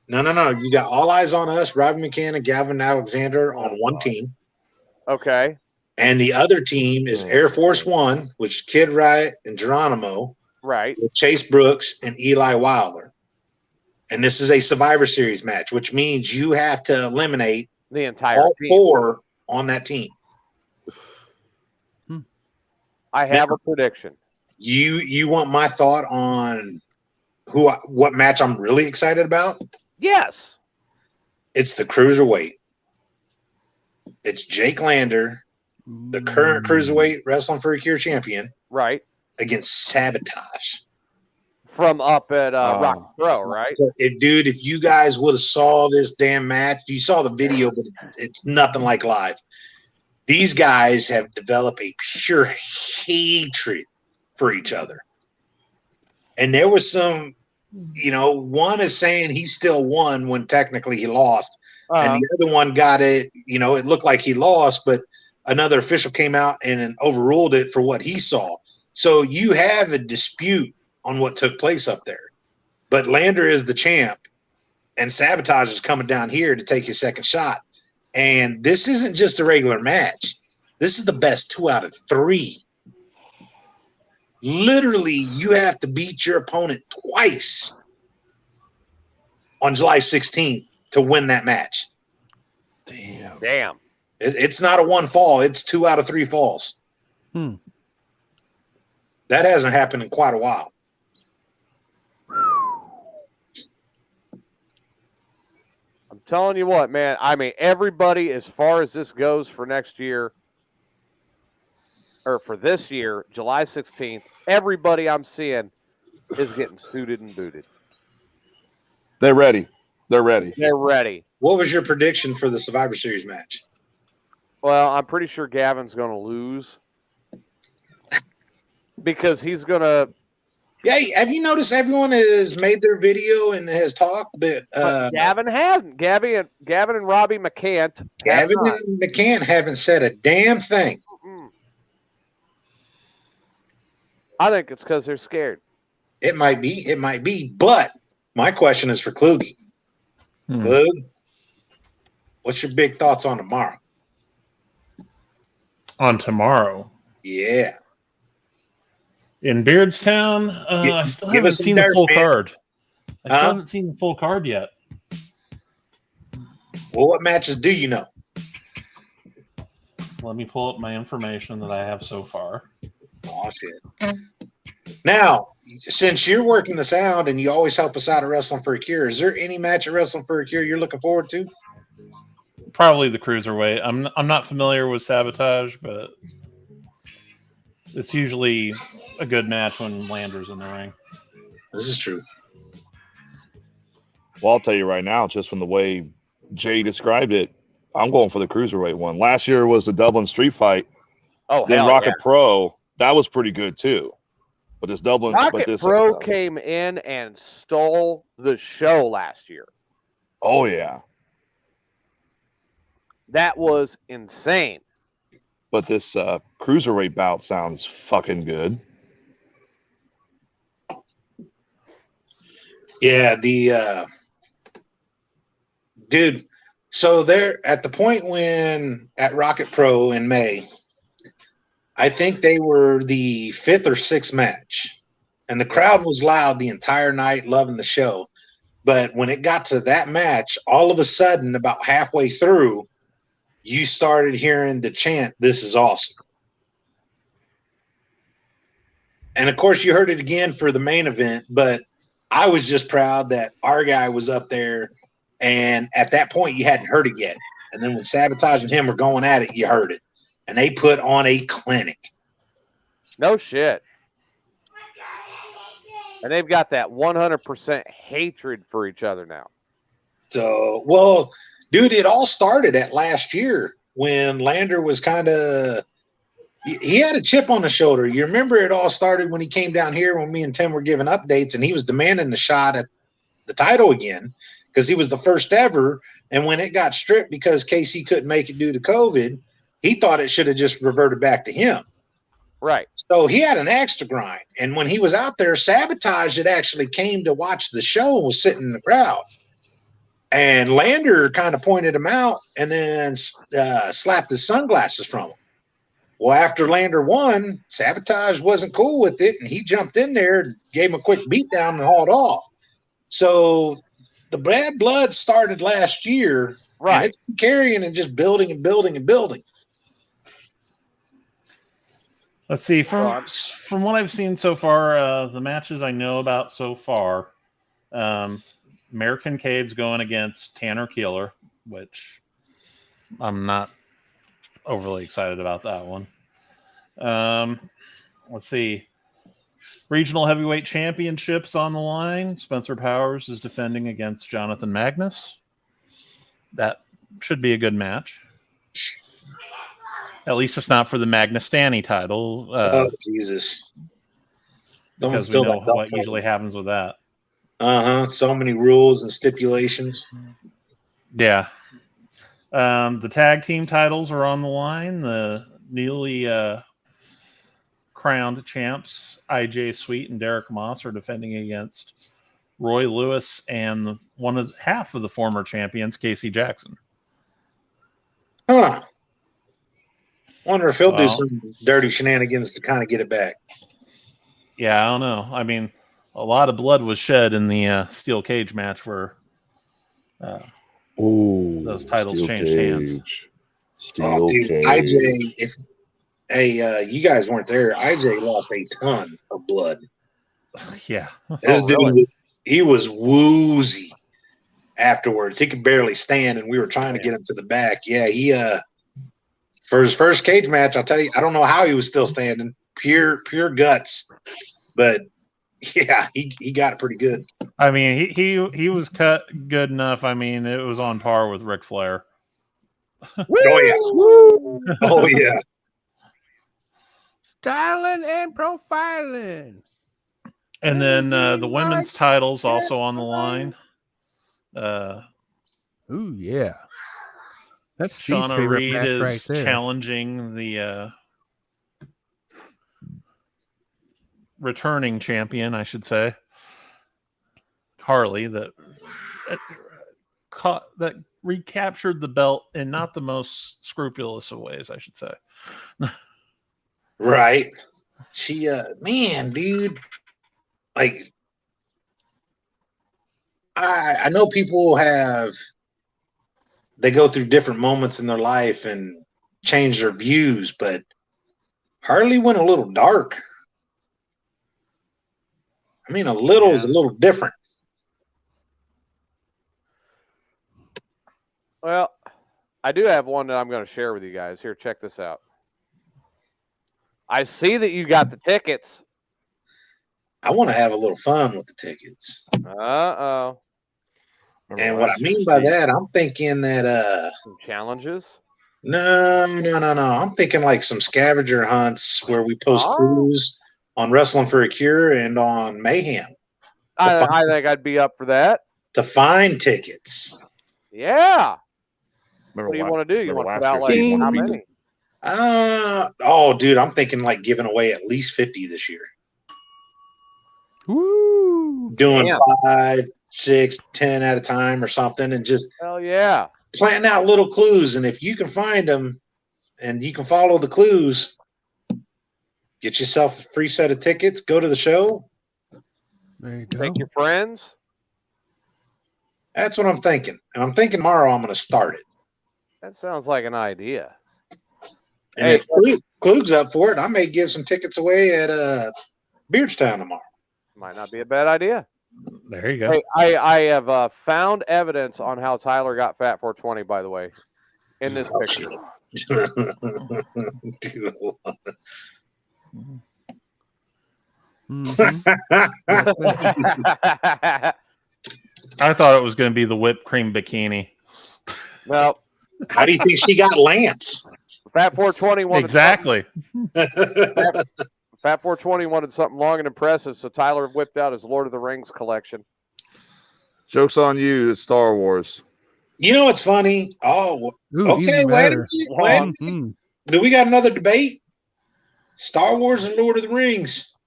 No. You got All Eyes on Us, Robbie McCann, and Gavin Alexander on one team. Okay. And the other team is Air Force One, which is Kid Riot and Geronimo. Right. With Chase Brooks and Eli Wilder. And this is a Survivor Series match, which means you have to eliminate the entire all team. 4 on that team. I have a prediction. You want my thought on what match I'm really excited about? Yes. It's the Cruiserweight. It's Jake Lander, the current Cruiserweight Wrestling for a Cure champion. Right. Against Sabotage. From up at Rock Pro, right? If you guys would have saw this damn match, you saw the video, but it's nothing like live. These guys have developed a pure hatred for each other. And there was some, one is saying he still won when technically he lost. And the other one got it, it looked like he lost, but another official came out and overruled it for what he saw. So you have a dispute on what took place up there. But Lander is the champ, and Sabotage is coming down here to take his second shot. And this isn't just a regular match. This is the best 2 out of 3. Literally, you have to beat your opponent twice on July 16th to win that match. Damn. It's not a 1 fall. It's 2 out of 3 falls. That hasn't happened in quite a while. I'm telling you what, man. I mean, everybody, as far as this goes for next year, or for this year, July 16th, everybody I'm seeing is getting suited and booted. They're ready. They're ready. They're ready. What was your prediction for the Survivor Series match? Well, I'm pretty sure Gavin's going to lose because he's going to. Yeah, have you noticed everyone has made their video and has talked? But Gavin hasn't. Gavin and Robbie McCann. Gavin and McCann haven't said a damn thing. I think it's because they're scared. It might be. But my question is for Kluge. Klug, what's your big thoughts on tomorrow? On tomorrow. Yeah. In Beardstown, I still give haven't us some seen the dirt, full man. card. I still Huh? haven't seen the full card yet. Well, what matches do you know? Let me pull up my information that I have so far. Oh, shit. Now, since you're working the sound and you always help us out at Wrestling for a Cure, is there any match at Wrestling for a Cure you're looking forward to? Probably the Cruiserweight. I'm not familiar with Sabotage, but it's usually a good match when Lander's in the ring. This is true. Well, I'll tell you right now, just from the way Jay described it, I'm going for the Cruiserweight one. Last year was the Dublin Street Fight. Oh, then hell Rocket yeah. Pro, that was pretty good too. But this Dublin, Rocket Pro came in and stole the show last year. Oh yeah, that was insane. But this Cruiserweight bout sounds fucking good. Yeah, dude. So they're at the point when at Rocket Pro in May, I think they were the 5th or 6th match, and the crowd was loud the entire night, loving the show. But when it got to that match, all of a sudden, about halfway through, you started hearing the chant, "This is awesome." And of course, you heard it again for the main event, but I was just proud that our guy was up there. And at that point, you hadn't heard it yet. And then when Sabotage and him were going at it, you heard it. And they put on a clinic. No shit. And they've got that 100% hatred for each other now. So, well, dude, it all started at last year when Lander was kind of – he had a chip on his shoulder. You remember it all started when he came down here when me and Tim were giving updates, and he was demanding the shot at the title again because he was the first ever. And when it got stripped because KC couldn't make it due to COVID, he thought it should have just reverted back to him. Right. So he had an axe to grind. And when he was out there, Sabotage had actually came to watch the show and was sitting in the crowd. And Lander kind of pointed him out and then slapped his sunglasses from him. Well, after Lander won, Sabotage wasn't cool with it, and he jumped in there, gave him a quick beatdown, and hauled off. So the bad blood started last year, right? And it's been carrying and just building and building and building. Let's see. From what I've seen so far, the matches I know about so far, American Cade's going against Tanner Keeler, which I'm not overly excited about that one. Let's see. Regional Heavyweight Championships on the line. Spencer Powers is defending against Jonathan Magnus. That should be a good match. At least it's not for the Magnustani title. Oh, Jesus. Because we know what usually happens with that. So many rules and stipulations. Yeah. The tag team titles are on the line. The newly crowned champs, IJ Sweet and Derek Moss, are defending against Roy Lewis and half of the former champions, Casey Jackson. Huh. Wonder if he'll do some dirty shenanigans to kind of get it back. Yeah, I don't know. I mean, a lot of blood was shed in the steel cage match where those titles changed hands. Dude, IJ, you guys weren't there. IJ lost a ton of blood. Yeah. This dude, he was woozy afterwards. He could barely stand, and we were trying to get him to the back. Yeah, he for his first cage match, I'll tell you, I don't know how he was still standing. Pure guts. But yeah, he got it pretty good. I mean, he was cut good enough. I mean, it was on par with Ric Flair. Oh yeah. Woo! Oh yeah. Styling and profiling. And then the women's titles also on the line. Ooh, yeah. That's Shauna Reed is right there. challenging the returning champion, I should say, Harley, that recaptured the belt in not the most scrupulous of ways, I should say. Right. She, man, dude, like, I know people they go through different moments in their life and change their views, but Harley went a little dark. I mean, a little is a little different. Well, I do have one that I'm going to share with you guys. Here, check this out. I see that you got the tickets. I want to have a little fun with the tickets. Uh-oh. And what I mean by that, I'm thinking that some challenges? No. I'm thinking like some scavenger hunts where we post clues on Wrestling for a Cure and on Mayhem. I think I'd be up for that. To find tickets. Yeah. What do you want to do? You want to put out like how many? Oh, dude, I'm thinking like giving away at least 50 this year. Woo! Doing 5, 6, 10 at a time or something, and just hell yeah, planting out little clues. And if you can find them and you can follow the clues, get yourself a free set of tickets. Go to the show. There you go. Take your friends. That's what I'm thinking, and I'm thinking tomorrow I'm going to start it. That sounds like an idea. And if Klug's up for it, I may give some tickets away at Beardstown tomorrow. Might not be a bad idea. There you go. Hey, I have found evidence on how Tyler got fat 420, by the way, in this picture. I thought it was going to be the whipped cream bikini. Well, how do you think she got Lance? Fat 420 wanted exactly. Fat 420 wanted something long and impressive, so Tyler whipped out his Lord of the Rings collection. Joke's on you. It's Star Wars. You know what's funny? Oh, okay. Wait a minute. Do we got another debate? Star Wars and Lord of the Rings.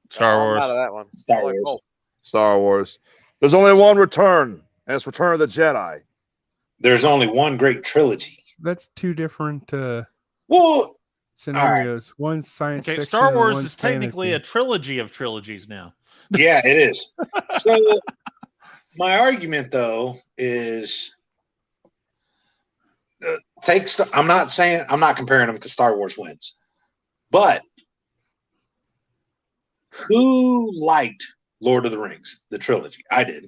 Star Wars. I'm out of that one. Star Wars. Star Wars. There's only one return, and it's Return of the Jedi. There's only one great trilogy. That's two different Right. scenarios. One's science fiction. Star and Wars one's is technically fantasy. a trilogy of trilogies now. Yeah, it is. So my argument, though, is I'm not comparing them because Star Wars wins, but who liked Lord of the Rings, the trilogy? I did.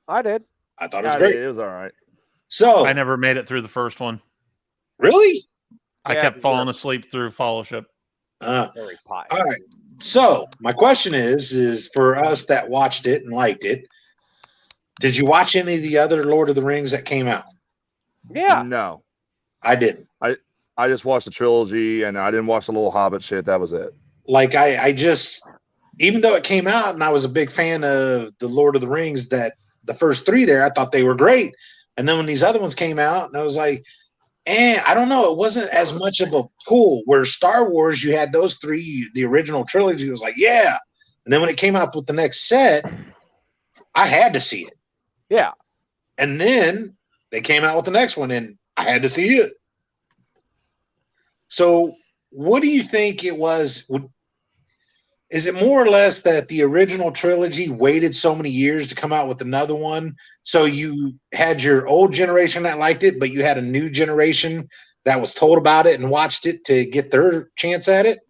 I did. I thought it was great. It was all right. So I never made it through the first one. Really? I kept falling asleep through Fellowship. All right. So my question is for us that watched it and liked it, did you watch any of the other Lord of the Rings that came out? Yeah. No. I didn't. I just watched the trilogy, and I didn't watch the little Hobbit shit. That was it. Like I just, even though it came out and I was a big fan of the Lord of the Rings, that the first 3 there, I thought they were great. And then when these other ones came out, and I was like, I don't know, it wasn't as much of a pull. Where Star Wars, you had those 3, the original trilogy, was like, yeah. And then when it came out with the next set, I had to see it. Yeah. And then they came out with the next one, and I had to see it. So what do you think it was? Is it more or less that the original trilogy waited so many years to come out with another one? So you had your old generation that liked it, but you had a new generation that was told about it and watched it to get their chance at it?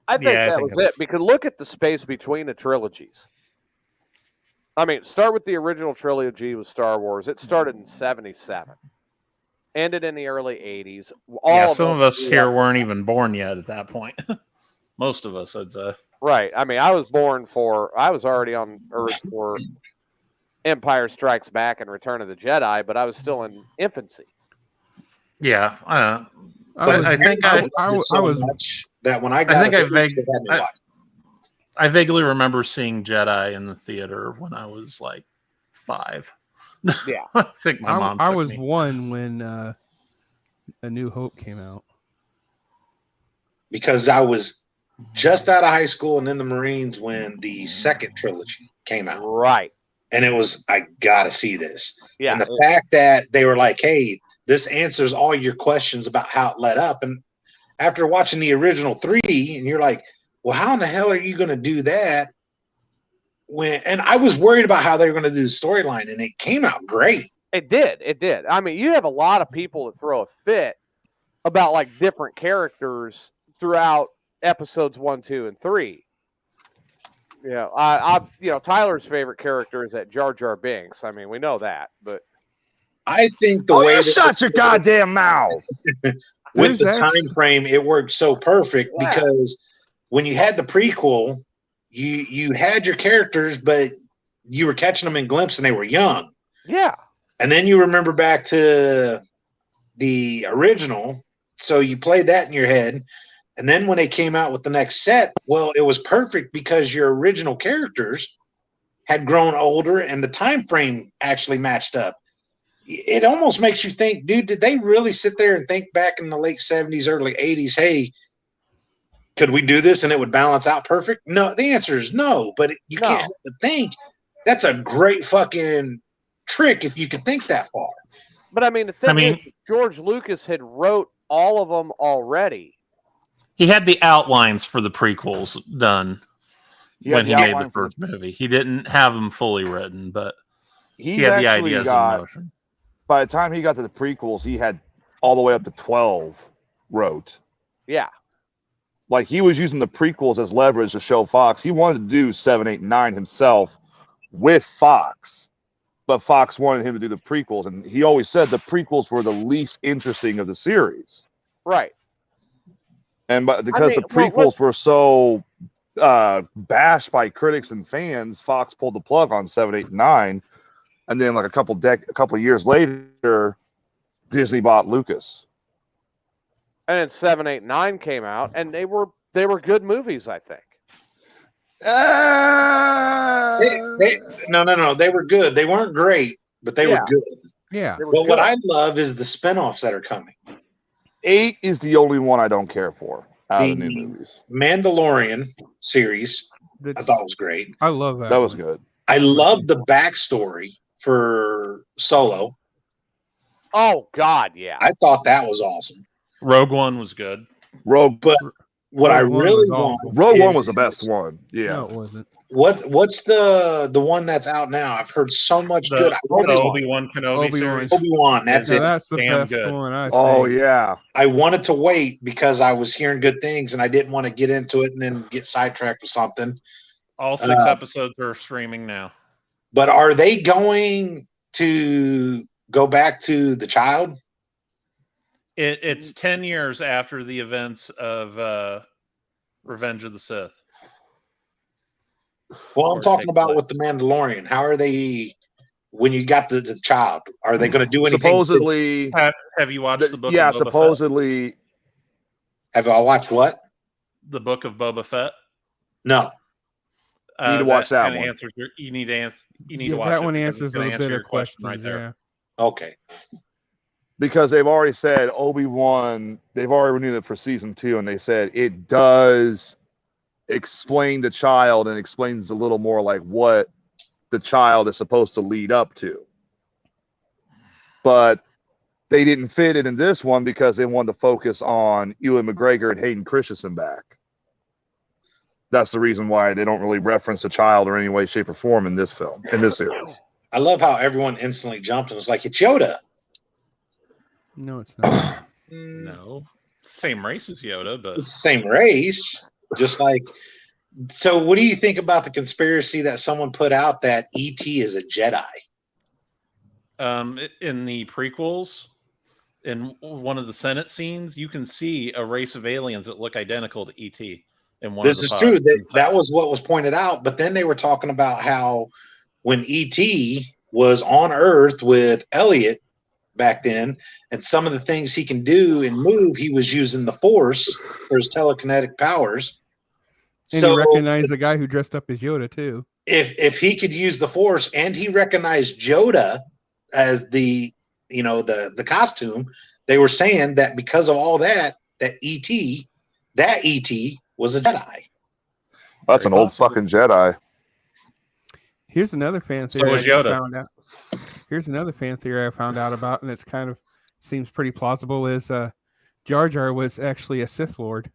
I think that was it. Because look at the space between the trilogies. I mean, start with the original trilogy with Star Wars. It started in 1977. Ended in the early 80s. Some of us here weren't even born yet at that point. Most of us, I'd say. Right. I mean, I was already on Earth for Empire Strikes Back and Return of the Jedi, but I was still in infancy. Yeah. I vaguely remember seeing Jedi in the theater when I was like 5. Yeah. I think my mom I took was me. 1 when A New Hope came out. Because I was just out of high school and in the Marines when the second trilogy came out. Right. and it was, I gotta see this. Yeah, and the fact that they were like, hey, this answers all your questions about how it led up. And after watching the original 3, and you're like, well, how in the hell are you going to do that? And I was worried about how they were going to do the storyline, and it came out great. It did. I mean, you have a lot of people that throw a fit about like different characters throughout episodes 1, 2, and 3. You know, Tyler's favorite character is that Jar Jar Binks. I mean, we know that, but I think the way you shut your goddamn mouth. With the time frame, it worked so perfect because when you had the prequel, you had your characters, but you were catching them in glimpses and they were young. Yeah. And then you remember back to the original, so you played that in your head. And then when they came out with the next set, well, it was perfect because your original characters had grown older and the time frame actually matched up. It almost makes you think, dude, did they really sit there and think back in the late 70s, early 80s, hey, could we do this and it would balance out perfect? No, the answer is no, but you can't help but think that's a great fucking trick if you could think that far. But I mean, the thing is, George Lucas had wrote all of them already. He had the outlines for the prequels done when he made the first movie. He didn't have them fully written, but he had the ideas in motion. By the time he got to the prequels, he had all the way up to 12 wrote. Yeah. Like, he was using the prequels as leverage to show Fox. He wanted to do 7, 8, and 9 himself with Fox. But Fox wanted him to do the prequels. And he always said the prequels were the least interesting of the series. Right. And because the prequels were so bashed by critics and fans, Fox pulled the plug on 7, 8, and 9. And then, like a couple of years later, Disney bought Lucas. And then 7, 8, 9 came out, and they were good movies, I think. No. They were good. They weren't great, but they were good. Yeah. But what I love is the spinoffs that are coming. 8 is the only one I don't care for out of the new movies. Mandalorian series, I thought was great. I love that. That was good. I love the backstory for Solo. Oh God, yeah. I thought that was awesome. Rogue One was good. But what I really want, Rogue One was the best one. Yeah, no, it wasn't. What's the one that's out now? I've heard so much good. Obi-Wan Kenobi series. Obi-Wan, that's it. That's the best one. I think. Oh yeah. I wanted to wait because I was hearing good things and I didn't want to get into it and then get sidetracked with something. All 6 episodes are streaming now. But are they going to go back to the child? It's 10 years after the events of Revenge of the Sith. Well, I'm talking about with the Mandalorian. How are they, when you got the child, are they going to do anything? Supposedly. Have you watched the book of Boba supposedly. Fett? Have I watched what? The book of Boba Fett? No. You need to watch that one. You need to watch that it. one answers a bit of questions right there. Yeah. Okay. Because they've already said Obi-Wan, they've already renewed it for season 2, and they said it does explain the child and explains a little more like what the child is supposed to lead up to. But they didn't fit it in this one because they wanted to focus on Ewan McGregor and Hayden Christensen back. That's the reason why they don't really reference the child or any way, shape, or form in this film, in this series. I love how everyone instantly jumped and was like, it's Yoda. No, it's not. No. Same race as Yoda, but it's the same race. Just like, so what do you think about the conspiracy that someone put out that E.T. is a Jedi? In the prequels, in one of the Senate scenes, you can see a race of aliens that look identical to E.T. This is true. That was what was pointed out. But then they were talking about how when E.T. was on Earth with Elliot back then, and some of the things he can do and move, he was using the Force for his telekinetic powers. And so he recognized the guy who dressed up as Yoda too. If he could use the Force and he recognized Yoda as the costume, they were saying that because of all that E.T. was a Jedi. That's an old fucking Jedi. Here's another fan So theory was I just Yoda. found out. Here's another fan theory I found out about, and it's kind of seems pretty plausible. Is Jar Jar was actually a Sith Lord.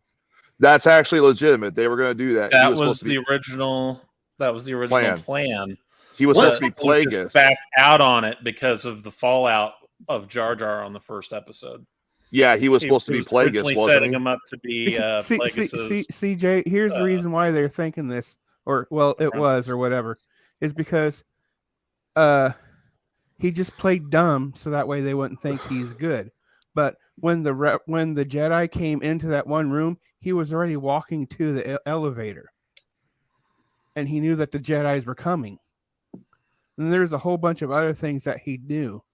That's actually legitimate. They were going to do that. That was the original. That was the original plan. He was supposed to be He just Plagueis. backed out on it because of the fallout of Jar Jar on the first episode. Yeah, he was supposed to be Plagueis, originally wasn't setting he? him up to be Plagueis's. CJ, here's the reason why they're thinking this, or well, it was, or whatever, is because he just played dumb, so that way they wouldn't think he's good. But when the Jedi came into that one room, he was already walking to the elevator, and he knew that the Jedis were coming. And there's a whole bunch of other things that he knew.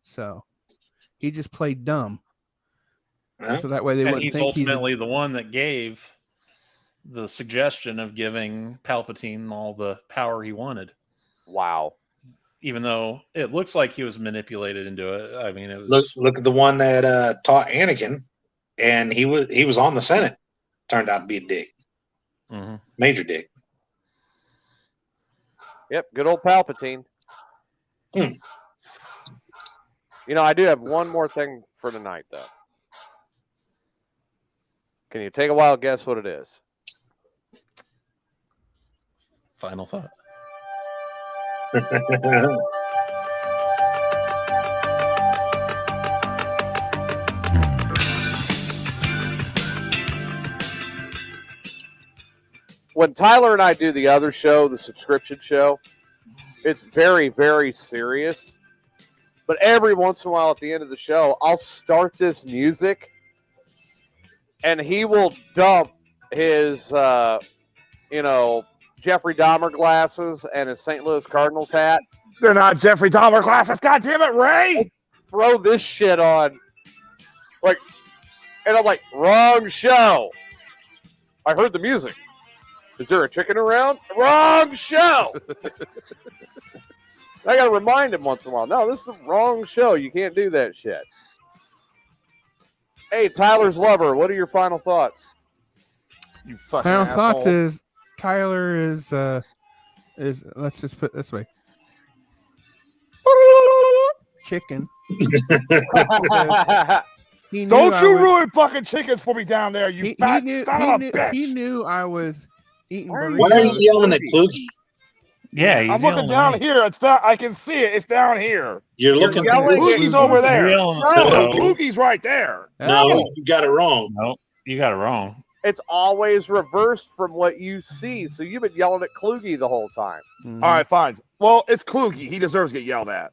So he just played dumb. So that way they wouldn't he's think ultimately the one that gave the suggestion of giving Palpatine all the power he wanted. Wow. Even though it looks like he was manipulated into it. I mean, it was Look at the one that taught Anakin, and he was on the Senate. Turned out to be a dick. Mm-hmm. Major dick. Yep, good old Palpatine. You know, I do have one more thing for tonight, though. Can you take a wild guess what it is? Final thought. When Tyler and I do the other show, the subscription show, it's very, very serious. But every once in a while at the end of the show, I'll start this music and he will dump his, Jeffrey Dahmer glasses and his St. Louis Cardinals hat. They're not Jeffrey Dahmer glasses. God damn it, Ray! Throw this shit on. And I'm like, wrong show. I heard the music. Is there a chicken around? Wrong show. I got to remind him once in a while. No, this is the wrong show. You can't do that shit. Hey, Tyler's lover, what are your final thoughts? You fucking Final asshole. thoughts is Tyler is let's just put it this way. Chicken. Don't you ruin fucking chickens for me down there, you fat son of a bitch. He knew I was eating burritos. Why are you yelling at Kluge? Yeah, he's I'm looking down here. It's down. I can see it. It's down here. You're looking at Kluge's over there. No. Kluge's right there. No, you got it wrong. No, you got it wrong. It's always reversed from what you see. So you've been yelling at Kluge the whole time. Mm-hmm. All right, fine. Well, it's Kluge. He deserves to get yelled at.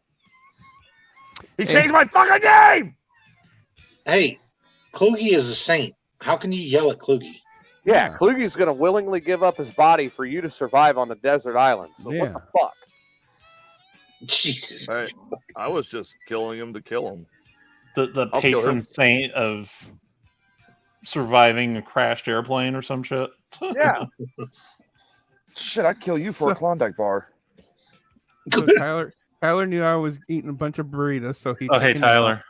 He changed my fucking name. Hey, Kluge is a saint. How can you yell at Kluge? Yeah, Kluge's going to willingly give up his body for you to survive on the desert island. So what the fuck? Jesus. Hey, I was just killing him to kill him. The I'll kill patron him. saint of surviving a crashed airplane or some shit. Yeah. Shit, I'd kill you for a Klondike bar. So Tyler knew I was eating a bunch of burritos, so he. Oh, hey, Tyler.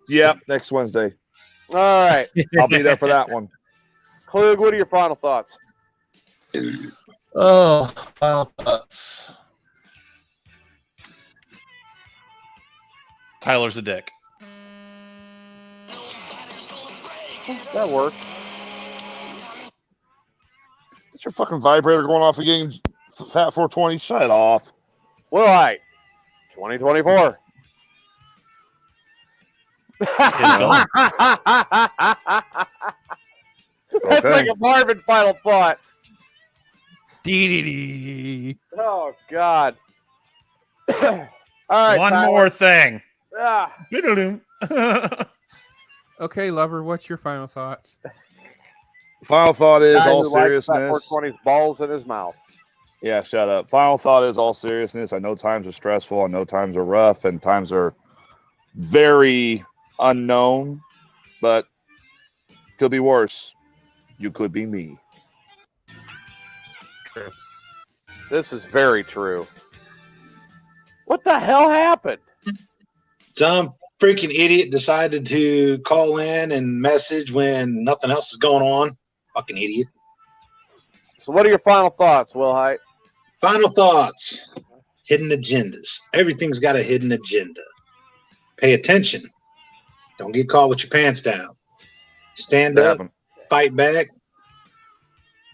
Yeah, next Wednesday. All right. I'll be there for that one. Kluge, what are your final thoughts? Oh, final thoughts. Tyler's a dick. That worked. Is your fucking vibrator going off again? Fat 420, shut it off. Well, all right. 2024. That's like a Marvin final thought. Dee. Oh, God. All right. One Tyler. more thing. Ah. Okay, lover, what's your final thoughts? Final thought is Guy all who likes seriousness. Fat 420's balls in his mouth. Yeah, shut up. Final thought is all seriousness. I know times are stressful. I know times are rough and times are very unknown, but could be worse. You could be me. True. This is very true. What the hell happened? Some freaking idiot decided to call in and message when nothing else is going on. Fucking idiot. So what are your final thoughts, Will Height? Final thoughts. Hidden agendas. Everything's got a hidden agenda. Pay attention. Don't get caught with your pants down. Stand up, fight back.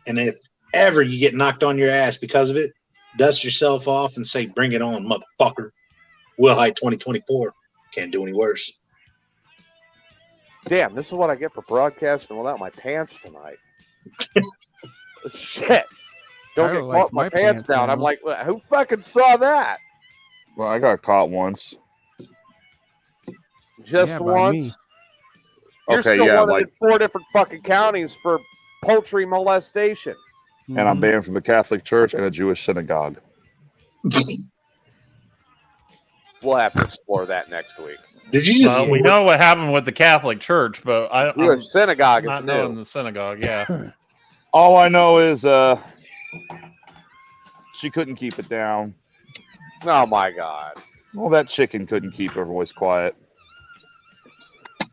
And if ever you get knocked on your ass because of it, dust yourself off and say, bring it on, motherfucker. Will Height 2024. Can't do any worse. Damn, this is what I get for broadcasting without my pants tonight. Shit. Don't get caught with my pants down. I'm like, who fucking saw that? Well, I got caught once. Just once? You're Okay, still yeah, wanted like, in 4 different fucking counties for poultry molestation. and I'm banned from the Catholic Church and a Jewish synagogue. We'll have to explore that next week. Did you just? We know what happened with the Catholic Church, but I'm synagogue. Not knowing the synagogue. Yeah. All I know is she couldn't keep it down. Oh my God. Well, that chicken couldn't keep her voice quiet.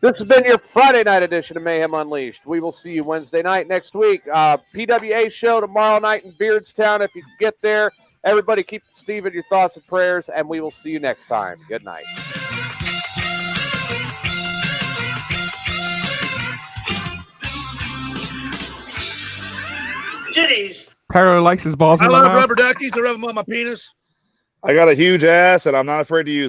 This has been your Friday night edition of Mayhem Unleashed. We will see you Wednesday night next week. PWA show tomorrow night in Beardstown. If you can get there, everybody keep Steve in your thoughts and prayers, and we will see you next time. Good night. Titties. Pyro likes his balls I in the love mouth. rubber duckies. I rub them on my penis. I got a huge ass, and I'm not afraid to use it.